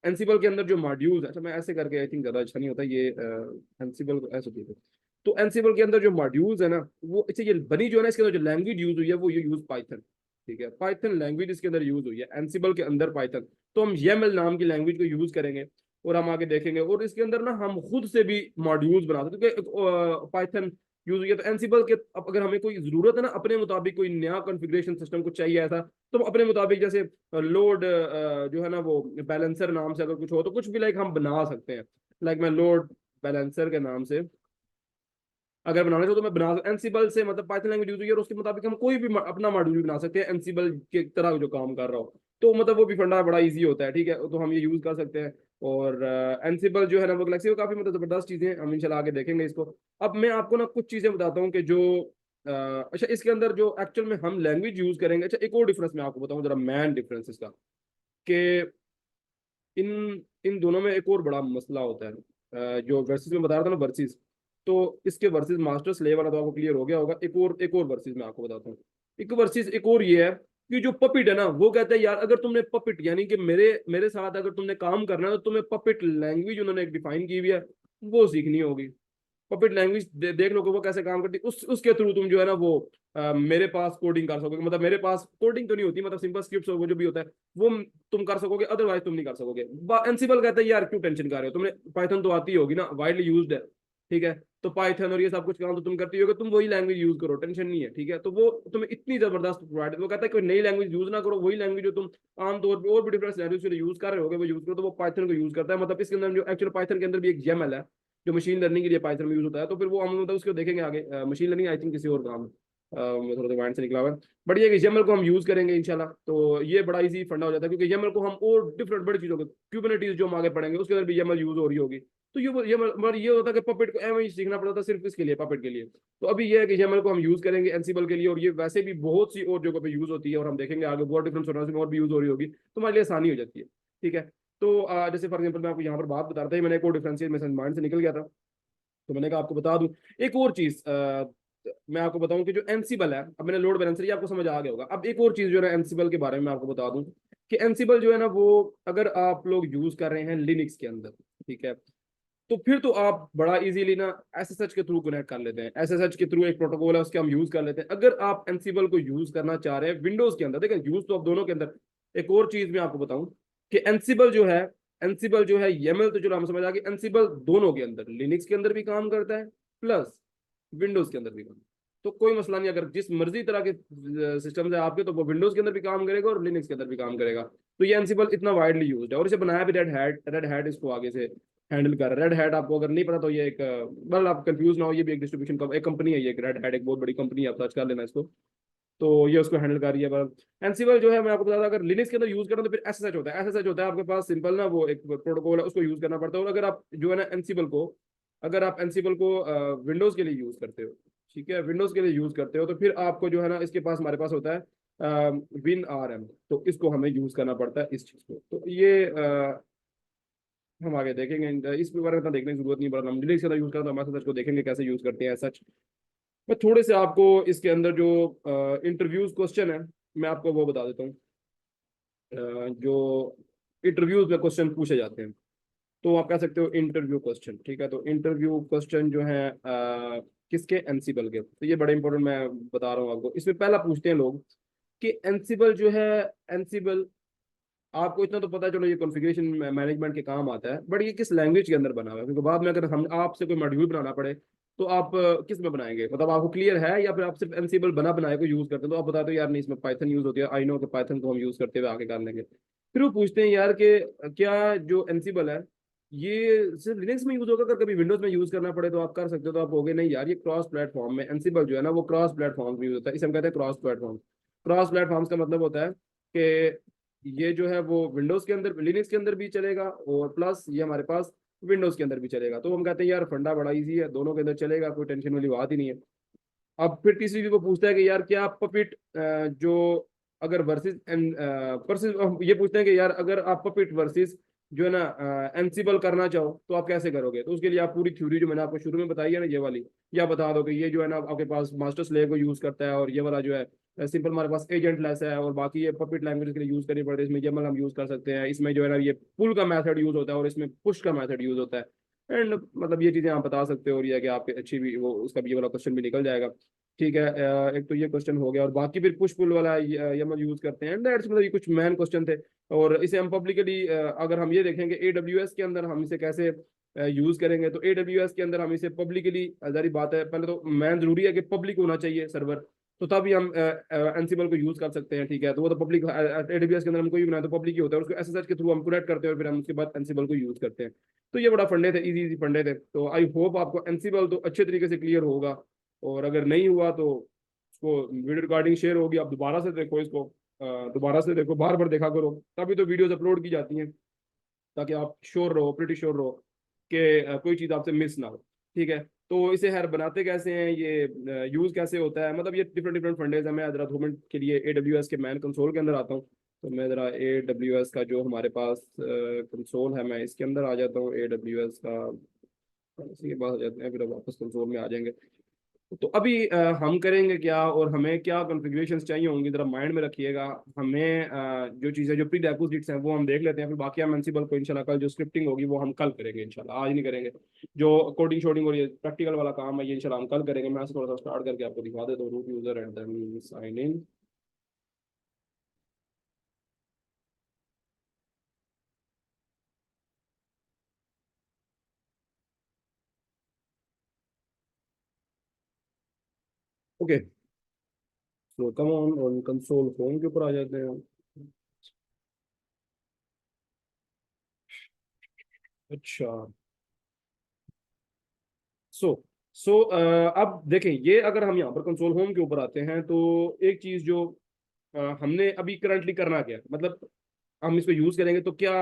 एनसिबल के अंदर जो मॉड्यूल्स, अच्छा मैं ऐसे करके आई थिंक ज्यादा अच्छा नहीं होता ये, एनसिबल को ऐसे होती है। तो एनसिबल के अंदर जो मॉड्यूल्स है ना, वो अच्छा ये बनी जो है ना, इसके अंदर जो लैंग्वेज यूज हुई है वो ये यूज पाइथन, ठीक है, पाइथन लैंग्वेज इसके अंदर यूज हुई है एनसिबल के अंदर पाइथन। तो हम YAML नाम की लैंग्वेज को यूज करेंगे और हम आगे देखेंगे, और इसके अंदर ना हम खुद से भी मॉड्यूल्स बना सकते हैं, क्योंकि पाइथन यूज हुई है। तो एनसिबल के अब अगर हमें कोई जरूरत है ना अपने मुताबिक कोई नया कॉन्फ़िगरेशन सिस्टम को चाहिए ऐसा, तो हम अपने मुताबिक जैसे लोड जो है ना वो बैलेंसर नाम से अगर कुछ हो तो कुछ भी लाइक हम बना सकते हैं, लाइक मैं लोड बैलेंसर के नाम से अगर बनाने से तो मैं बना एनसिबल से मतलब पाइथन लैंग्वेज यूज हुई है और उसके मुताबिक हम कोई भी अपना मॉड्यूल भी बना सकते हैं एनसिबल के तरह जो काम कर रहा हो, तो मतलब वो भी फंडा बड़ा इजी होता है, ठीक है, तो हम ये यूज कर सकते हैं। और एनसिबल जो है ना वो गैलेक्सी वो काफी मतलब जबरदस्त चीजें हैं, हम इंशाल्लाह आगे देखेंगे इसको। अब मैं आपको ना कुछ चीजें बताता हूँ कि जो अच्छा इसके अंदर जो एक्चुअल में हम लैंग्वेज यूज करेंगे। अच्छा एक और डिफरेंस मैं आपको बताऊँ जरा, मैन डिफरेंस इसका, कि इन इन दोनों में एक और बड़ा मसला होता है, जो वर्सेस में बता रहा था ना वर्सेस, तो इसके वर्सेस मास्टर स्लेव वाला तो आपको क्लियर हो गया होगा, एक और वर्सेस मैं आपको बताता हूँ। एक वर्सेस एक और ये है कि जो पपिट है ना वो कहता है यार अगर तुमने पपिट यानी कि मेरे मेरे साथ अगर तुमने काम करना है तो तुम्हें पपिट लैंग्वेज उन्होंने एक डिफाइन की हुई है वो सीखनी होगी। पपेट लैंग्वेज देख लो कि वो कैसे काम करती है, उसके थ्रू तुम जो है ना वो मेरे पास कोडिंग कर सकोगे, मतलब मेरे पास कोडिंग तो नहीं होती, मतलब सिंपल स्क्रिप्ट्स वो जो भी होता है वो तुम कर सकोगे, अदरवाइज तुम नहीं कर सकोगे। एनसिबल कहता है यार क्यों टेंशन कर रहे हो, तुमने पाइथन तो आती होगी ना, वाइडली यूज्ड है, ठीक है। तो पाइथन और ये सब कुछ काम तो तुम करती होगे, तुम वही लैंग्वेज यूज करो, टेंशन नहीं है, ठीक है। तो वो तुम्हें इतनी जबरदस्त प्रोवाइड, वो कहता है कोई नई लैंग्वेज यूज ना करो, वही लैंग्वेज जो तुम आमतौर पर और भी डिफरेंट सिनेरियोज के लिए यूज कर रहे होगे वो यूज करो। तो वो पाइथन को यूज करता है, मतलब इसके अंदर जो एक्चुअल पाइथन के अंदर भी एक जेएमएल है जो मशीन लर्निंग के लिए पाइथन में यूज होता है। तो फिर वो हम मतलब उसको देखेंगे आगे, मशीन लर्निंग आई थिंक किसी और काम मैं थोड़ा सा माइंड से निकला हुआ है। बट ये YAML को हम यूज करेंगे इंशाल्लाह, तो ये बड़ा इजी फंडा हो जाता है, क्योंकि YAML को हम और डिफरेंट बड़ी चीजों को, क्यूबरनेटीज जो हम आगे पढ़ेंगे उसके अंदर भी YAML यूज हो रही होगी। तो ये मगर ये होता है कि पपेट को एम ही सीखना पड़ता था सिर्फ इसके लिए, पपेट के लिए। तो अभी ये है कि YAML को हम यूज करेंगे एनसीबल के लिए, और ये वैसे भी बहुत सी और जगह पे यूज होती है, और हम देखेंगे आगे बहुत डिफरेंट सोर्स में और भी यूज हो रही होगी, तो हमारे लिए आसानी हो जाती है, ठीक है। तो जैसे फॉर एग्जाम्पल मैं आपको यहाँ पर बात बता रहा था, मैंने एक और डिफरेंशियल मेरे माइंड से निकल गया था, तो मैंने कहा आपको बता दूं एक और चीज। मैं आपको बताऊं कि जो एनसीबल है, अब मैंने लोड बैलेंसर, ये आपको समझ आ गया होगा। अब एक और चीज जो है एनसीबल के बारे में मैं आपको बता दूं कि एनसीबल जो है ना वो, अगर आप लोग यूज कर रहे हैं लिनक्स के अंदर, ठीक है, तो फिर तो आप बड़ा इजीली ना एसएसएच के थ्रू कनेक्ट कर लेते हैं। एसएसएच के थ्रू एक प्रोटोकॉल है, उसके हम यूज कर लेते हैं। अगर आप एनसीबल को यूज करना चाह रहे हैं विंडोज के अंदर, देखिए यूज तो आप दोनों के अंदर। एक और चीज मैं आपको बताऊं कि एनसीबल जो है YAML तो चलो हम समझ आ गए, एनसीबल दोनों के अंदर, लिनक्स के अंदर भी काम करता है प्लस विंडोज के अंदर भी काम। तो कोई मसला नहीं, अगर जिस मर्जी तरह के सिस्टम है आपके, तो वो विंडोज के अंदर भी काम करेगा और लिनक्स के अंदर भी काम करेगा। तो ये एनसीबल इतना वाइडली यूज्ड है, और इसे बनाया भी रेड हैट इसको आगे से हैंडल कर रहा है। रेड हैट आपको अगर नहीं पता तो ये एक मतलब आप कंफ्यूज ना हो, ये भी एक डिस्ट्रीब्यूशन का एक कंपनी है, ये रेड हैट एक बहुत बड़ी कंपनी है, आप सर्च कर लेना इसको। तो ये उसको हैंडल कर रही है। पर एनसीबल जो है मैं आपको बता दूं, अगर लिनक्स के अंदर यूज करें तो फिर एसएसएच होता है। एसएसएच होता है आपके पास सिंपल ना, वो एक प्रोटोकॉल है, उसको यूज करना पड़ता है। और अगर आप जो है ना एनसीबल को, अगर आप एनसीबल को विंडोज के लिए यूज करते हो, ठीक है, विंडोज के लिए यूज करते हो, तो फिर आपको जो है ना इसके पास, हमारे पास होता है WinRM, तो इसको हमें यूज करना पड़ता है इस चीज को। तो ये हम आगे देखेंगे, इस बारे में इतना देखने की जरूरत नहीं पड़ा, हम लिनक्स का यूज करते हैं, हमारे सच को देखेंगे कैसे यूज करते हैं सच। मैं थोड़े से आपको इसके अंदर जो इंटरव्यूज क्वेश्चन है, मैं आपको वो बता देता हूँ। जो इंटरव्यूज में क्वेश्चन पूछे जाते हैं, तो आप कह सकते हो इंटरव्यू क्वेश्चन, ठीक है। तो इंटरव्यू क्वेश्चन जो है किसके, एनसीबल के। तो ये बड़े इंपॉर्टेंट मैं बता रहा हूँ आपको। इसमें पहला पूछते हैं लोग कि एनसीबल जो है, एनसीबल आपको इतना तो पता है चलो ये कॉन्फ़िगरेशन मैनेजमेंट के काम आता है, बट ये किस लैंग्वेज के अंदर बना हुआ है, क्योंकि बाद में अगर हम आपसे कोई मॉड्यूल बनाना पड़े तो आप किस में बनाएंगे, मतलब आपको क्लियर है, या फिर आप सिर्फ एनसीबल बना बनाए को यूज करते हैं। तो आप बता दो यार नहीं इसमें पाइथन यूज होती है, आई नो कि पाइथन को हम यूज करते हुए आगे कर लेंगे। फिर वो पूछते हैं यार कि क्या जो एनसीबल है ये सिर्फ लिनक्स में यूज होगा, अगर कभी विंडोज में यूज करना पड़े तो आप कर सकते हो। तो आप होगे नहीं यार, ये क्रॉस प्लेटफॉर्म में एनसीबल जो है ना वो क्रॉस प्लेटफॉर्म में यूज होता है, इसे हम कहते हैं क्रॉस प्लेटफॉर्म। क्रॉस प्लेटफॉर्म्स का मतलब होता है कि ये जो है वो विंडोज के अंदर, लिनक्स के अंदर भी चलेगा, और प्लस ये हमारे पास विंडोज के अंदर भी चलेगा। तो हम कहते हैं यार फंडा बड़ा इजी है, दोनों के अंदर चलेगा, कोई टेंशन वाली बात ही नहीं है। अब फिर तीसरी चीज वो पूछता है कि यार क्या पपिट जो अगर वर्सेस वर्सेस, ये पूछते हैं कि यार अगर आप पपिट वर्सेस जो है ना एनसीबल करना चाहो तो आप कैसे करोगे। तो उसके लिए आप पूरी थ्योरी जो मैंने आपको शुरू में बताई है ना ये वाली, या बता दो कि ये जो है ना आपके पास मास्टर स्लेव को यूज करता है, और ये वाला जो है सिंपल हमारे पास एजेंट लेस है, और बाकी ये पपिट लैंग्वेज के लिए यूज करनी पड़ती है, इसमें YAML हम यूज कर सकते हैं, इसमें जो है ना ये पुल का मेथड यूज होता है, और इसमें पुश का मेथड यूज होता है। एंड मतलब ये चीजें आप बता सकते हो, और ये है कि आपके अच्छी भी वो उसका भी ये वाला क्वेश्चन भी निकल जाएगा, ठीक है। एक तो ये क्वेश्चन हो गया, और बाकी फिर पुश पुल वाला YAML यूज करते हैं। दैट्स मतलब ये कुछ मेन क्वेश्चन थे। और इसे हम पब्लिकली अगर हम ये देखेंगे AWS के अंदर हम इसे कैसे यूज करेंगे, तो AWS के अंदर हम इसे पब्लिकली, जारी बात है, पहले तो मैन जरूरी है कि पब्लिक होना चाहिए सर्वर, तो तभी हम एनसीबल को यूज कर सकते हैं, ठीक है। तो वो तो पब्लिक AWS के अंदर हम कोई भी बनाए तो पब्लिक ही होता है, उसको एसएसएच के थ्रू हम कनेक्ट करते हैं, और फिर हम उसके बाद एनसीबल को यूज करते हैं। तो ये बड़ा फंडे थे, इजी इजी फंडे थे। तो आई होप आपको एनसीबल तो अच्छे तरीके से क्लियर होगा, और अगर नहीं हुआ तो उसको वीडियो रिकॉर्डिंग शेयर होगी, आप दोबारा से देखो इसको, दोबारा से देखो, बार बार देखा करो, तभी तो वीडियोस अपलोड की जाती हैं, ताकि आप श्योर रहो, प्रिटी श्योर रहो कि कोई चीज़ आपसे मिस ना हो, ठीक है। तो इसे हर बनाते कैसे हैं, ये यूज़ कैसे होता है, मतलब ये डिफरेंट डिफरेंट फंडेज है। मैं जरा 2 मिनट के लिए AWS के मैन कंसोल के अंदर आता हूँ। तो मैं जरा AWS का जो हमारे पास कंसोल है, मैं इसके अंदर आ जाता हूँ AWS का, इसी के पास आ जाते हैं, फिर वापस कंसोल में आ जाएंगे। तो अभी हम करेंगे क्या, और हमें क्या कॉन्फ़िगरेशंस चाहिए होंगी, जरा माइंड में रखिएगा। हमें जो चीज़ें जो प्री डिपोजिट्स हैं वो हम देख लेते हैं, फिर बाकी हम एनसीबल को इंशाल्लाह कल जो स्क्रिप्टिंग होगी वो हम कल करेंगे इंशाल्लाह, आज नहीं करेंगे। जो कोडिंग शोडिंग और ये प्रैक्टिकल वाला काम है ये इंशाल्लाह हम कल करेंगे। मैं थोड़ा सा स्टार्ट करके आपको दिखा देता हूँ, root user and then sign in. Okay, so come on console home के ऊपर आ जाते हैं। अच्छा, सो सो अब देखें, ये अगर हम यहाँ पर कंसोल होम के ऊपर आते हैं तो एक चीज जो हमने अभी करंटली करना क्या है, मतलब हम इसको यूज करेंगे तो क्या,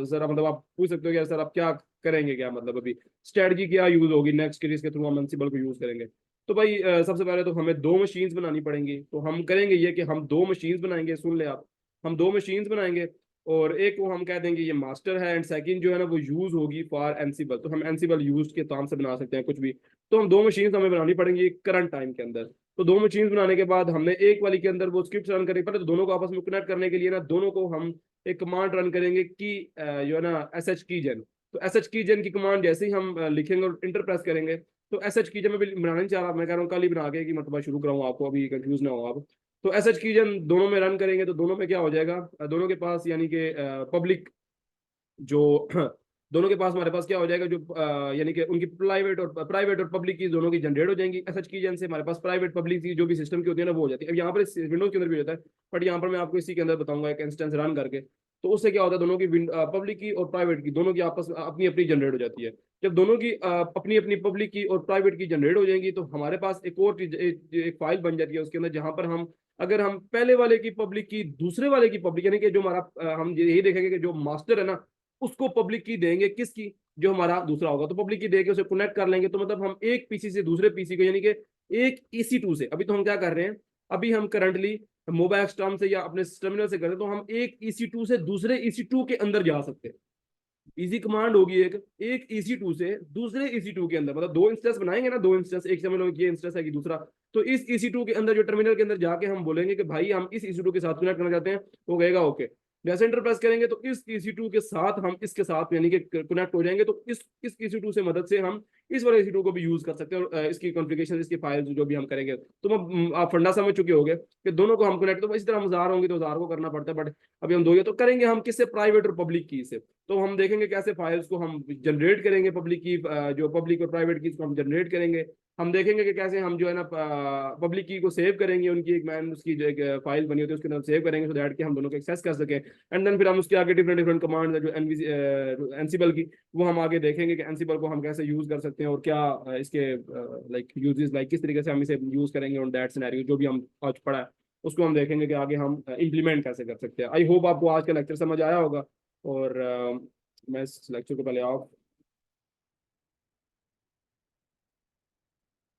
जरा मतलब आप पूछ सकते हो कि यार सर आप क्या करेंगे, क्या मतलब अभी स्ट्रेटजी क्या यूज होगी नेक्स्ट के जिसके थ्रू हम एनसिबल को यूज करेंगे। तो भाई सबसे पहले तो हमें दो मशीन्स बनानी पड़ेंगी, तो हम करेंगे ये कि हम दो मशीन्स बनाएंगे, सुन ले आप, हम दो मशीन्स बनाएंगे और एक को हम कह देंगे ये मास्टर है, एंड सेकंड जो है ना वो यूज होगी फॉर एनसिबल, तो हम एनसिबल यूज के काम से बना सकते हैं कुछ भी। तो हम दो मशीन्स हमें बनानी पड़ेंगी करंट टाइम के अंदर। तो दो मशीन्स बनाने के बाद हमने एक वाली के अंदर वो स्क्रिप्ट रन करनी पड़े, तो दोनों को आपस में कनेक्ट करने के लिए ना दोनों को हम एक कमांड रन करेंगे कि जो है ना एस एच की जेन। तो एस एच की जेन की कमांड जैसे ही हम लिखेंगे और इंटर प्रेस करेंगे, तो एस एच की जेन में भी बनाना नहीं चाह रहा, मैं कह रहा हूँ कल ही बना के कि मतलब शुरू कराऊँ आपको, अभी कंफ्यूज ना हो आप। तो एस एच की जेन दोनों में रन करेंगे तो दोनों में क्या हो जाएगा, दोनों के पास यानी कि पब्लिक जो दोनों के पास हमारे पास क्या हो जाएगा, जो यानी कि उनकी प्राइवेट और पब्लिक की दोनों की जनरेट हो जाएंगी एसएच की जन से। हमारे पास प्राइवेट पब्लिक की जो भी सिस्टम की होती है ना वो हो जाती है। अब यहाँ पर विंडोज के अंदर भी होता है, बट यहाँ पर मैं आपको इसी के अंदर बताऊंगा एक इंस्टेंस रन करके। तो उससे क्या होता है, दोनों की पब्लिक की और प्राइवेट की दोनों की आपस में अपनी अपनी जनरेट हो जाती है। जब दोनों की अपनी अपनी पब्लिक की और प्राइवेट की जनरेट हो जाएंगी तो हमारे पास एक और एक फाइल बन जाती है उसके अंदर, जहां पर हम अगर हम पहले वाले की पब्लिक की दूसरे वाले की पब्लिक, यानी कि जो हमारा हम यही देखेंगे कि जो मास्टर है ना उसको पब्लिक की देंगे, किसकी, जो हमारा दूसरा होगा, तो पब्लिक की देके उसे कनेक्ट कर लेंगे। तो मतलब हम एक पीसी से दूसरे पीसी को, यानी कि एक EC2 से, अभी तो हम क्या कर रहे हैं, अभी हम करंटली मोबाइल स्टॉम से या अपने टर्मिनल से कर रहे हैं, तो हम एक EC2 से दूसरे EC2 के अंदर जा सकते हैं। इजी कमांड होगी एक, एक EC2 से दूसरे EC2 के अंदर, मतलब दो इंस्टेंस बनाएंगे ना, दो इंस्टेंस एक समझ लो ये इंस्टेंस है कि दूसरा, तो इस EC2 के अंदर जो टर्मिनल के अंदर जाके हम बोलेंगे कि भाई हम इस EC2 के साथ कनेक्ट करना चाहते हैं, वो कहेगा ओके। जैसे एंटर प्रेस करेंगे तो इस EC2 के साथ हम इसके साथ यानी कि कनेक्ट हो जाएंगे, तो इस EC2 से मदद से हम इस वाले EC2 को भी यूज कर सकते हैं, और इसकी कॉन्फ़िगरेशन इसकी फाइल जो भी हम करेंगे। तो आप फंडा समझ चुके होंगे कि दोनों को हम कनेक्ट, तो इस तरह हम हजार होंगे तो हजार को करना पड़ता है, बट अभी हम दो, तो करेंगे हम किससे, प्राइवेट और पब्लिक की से। तो हम देखेंगे कैसे फाइल्स को हम जनरेट करेंगे, पब्लिक की जो पब्लिक और प्राइवेट की को हम जनरेट करेंगे। हम देखेंगे कि कैसे हम जो है ना पब्लिक की को सेव करेंगे, उनकी एक मैन उसकी जो एक फाइल बनी होती है उसके अंदर सेव करेंगे, सो दैट कि हम दोनों को एक्सेस कर सके। एंड देन फिर हम उसके आगे डिफरेंट डिफरेंट कमांड जो एनसिबल की, वो हम आगे देखेंगे कि एनसिबल को हम कैसे यूज कर सकते हैं और क्या इसके लाइक यूजेस, लाइक किस तरीके से हम इसे यूज करेंगे ऑन दैट सिनेरियो जो भी हम आज पढ़ा है, उसको हम देखेंगे कि आगे हम इम्प्लीमेंट कैसे कर सकते हैं। आई होप आपको आज का लेक्चर समझ आया होगा, और मैं इस लेक्चर को पहले ऑफ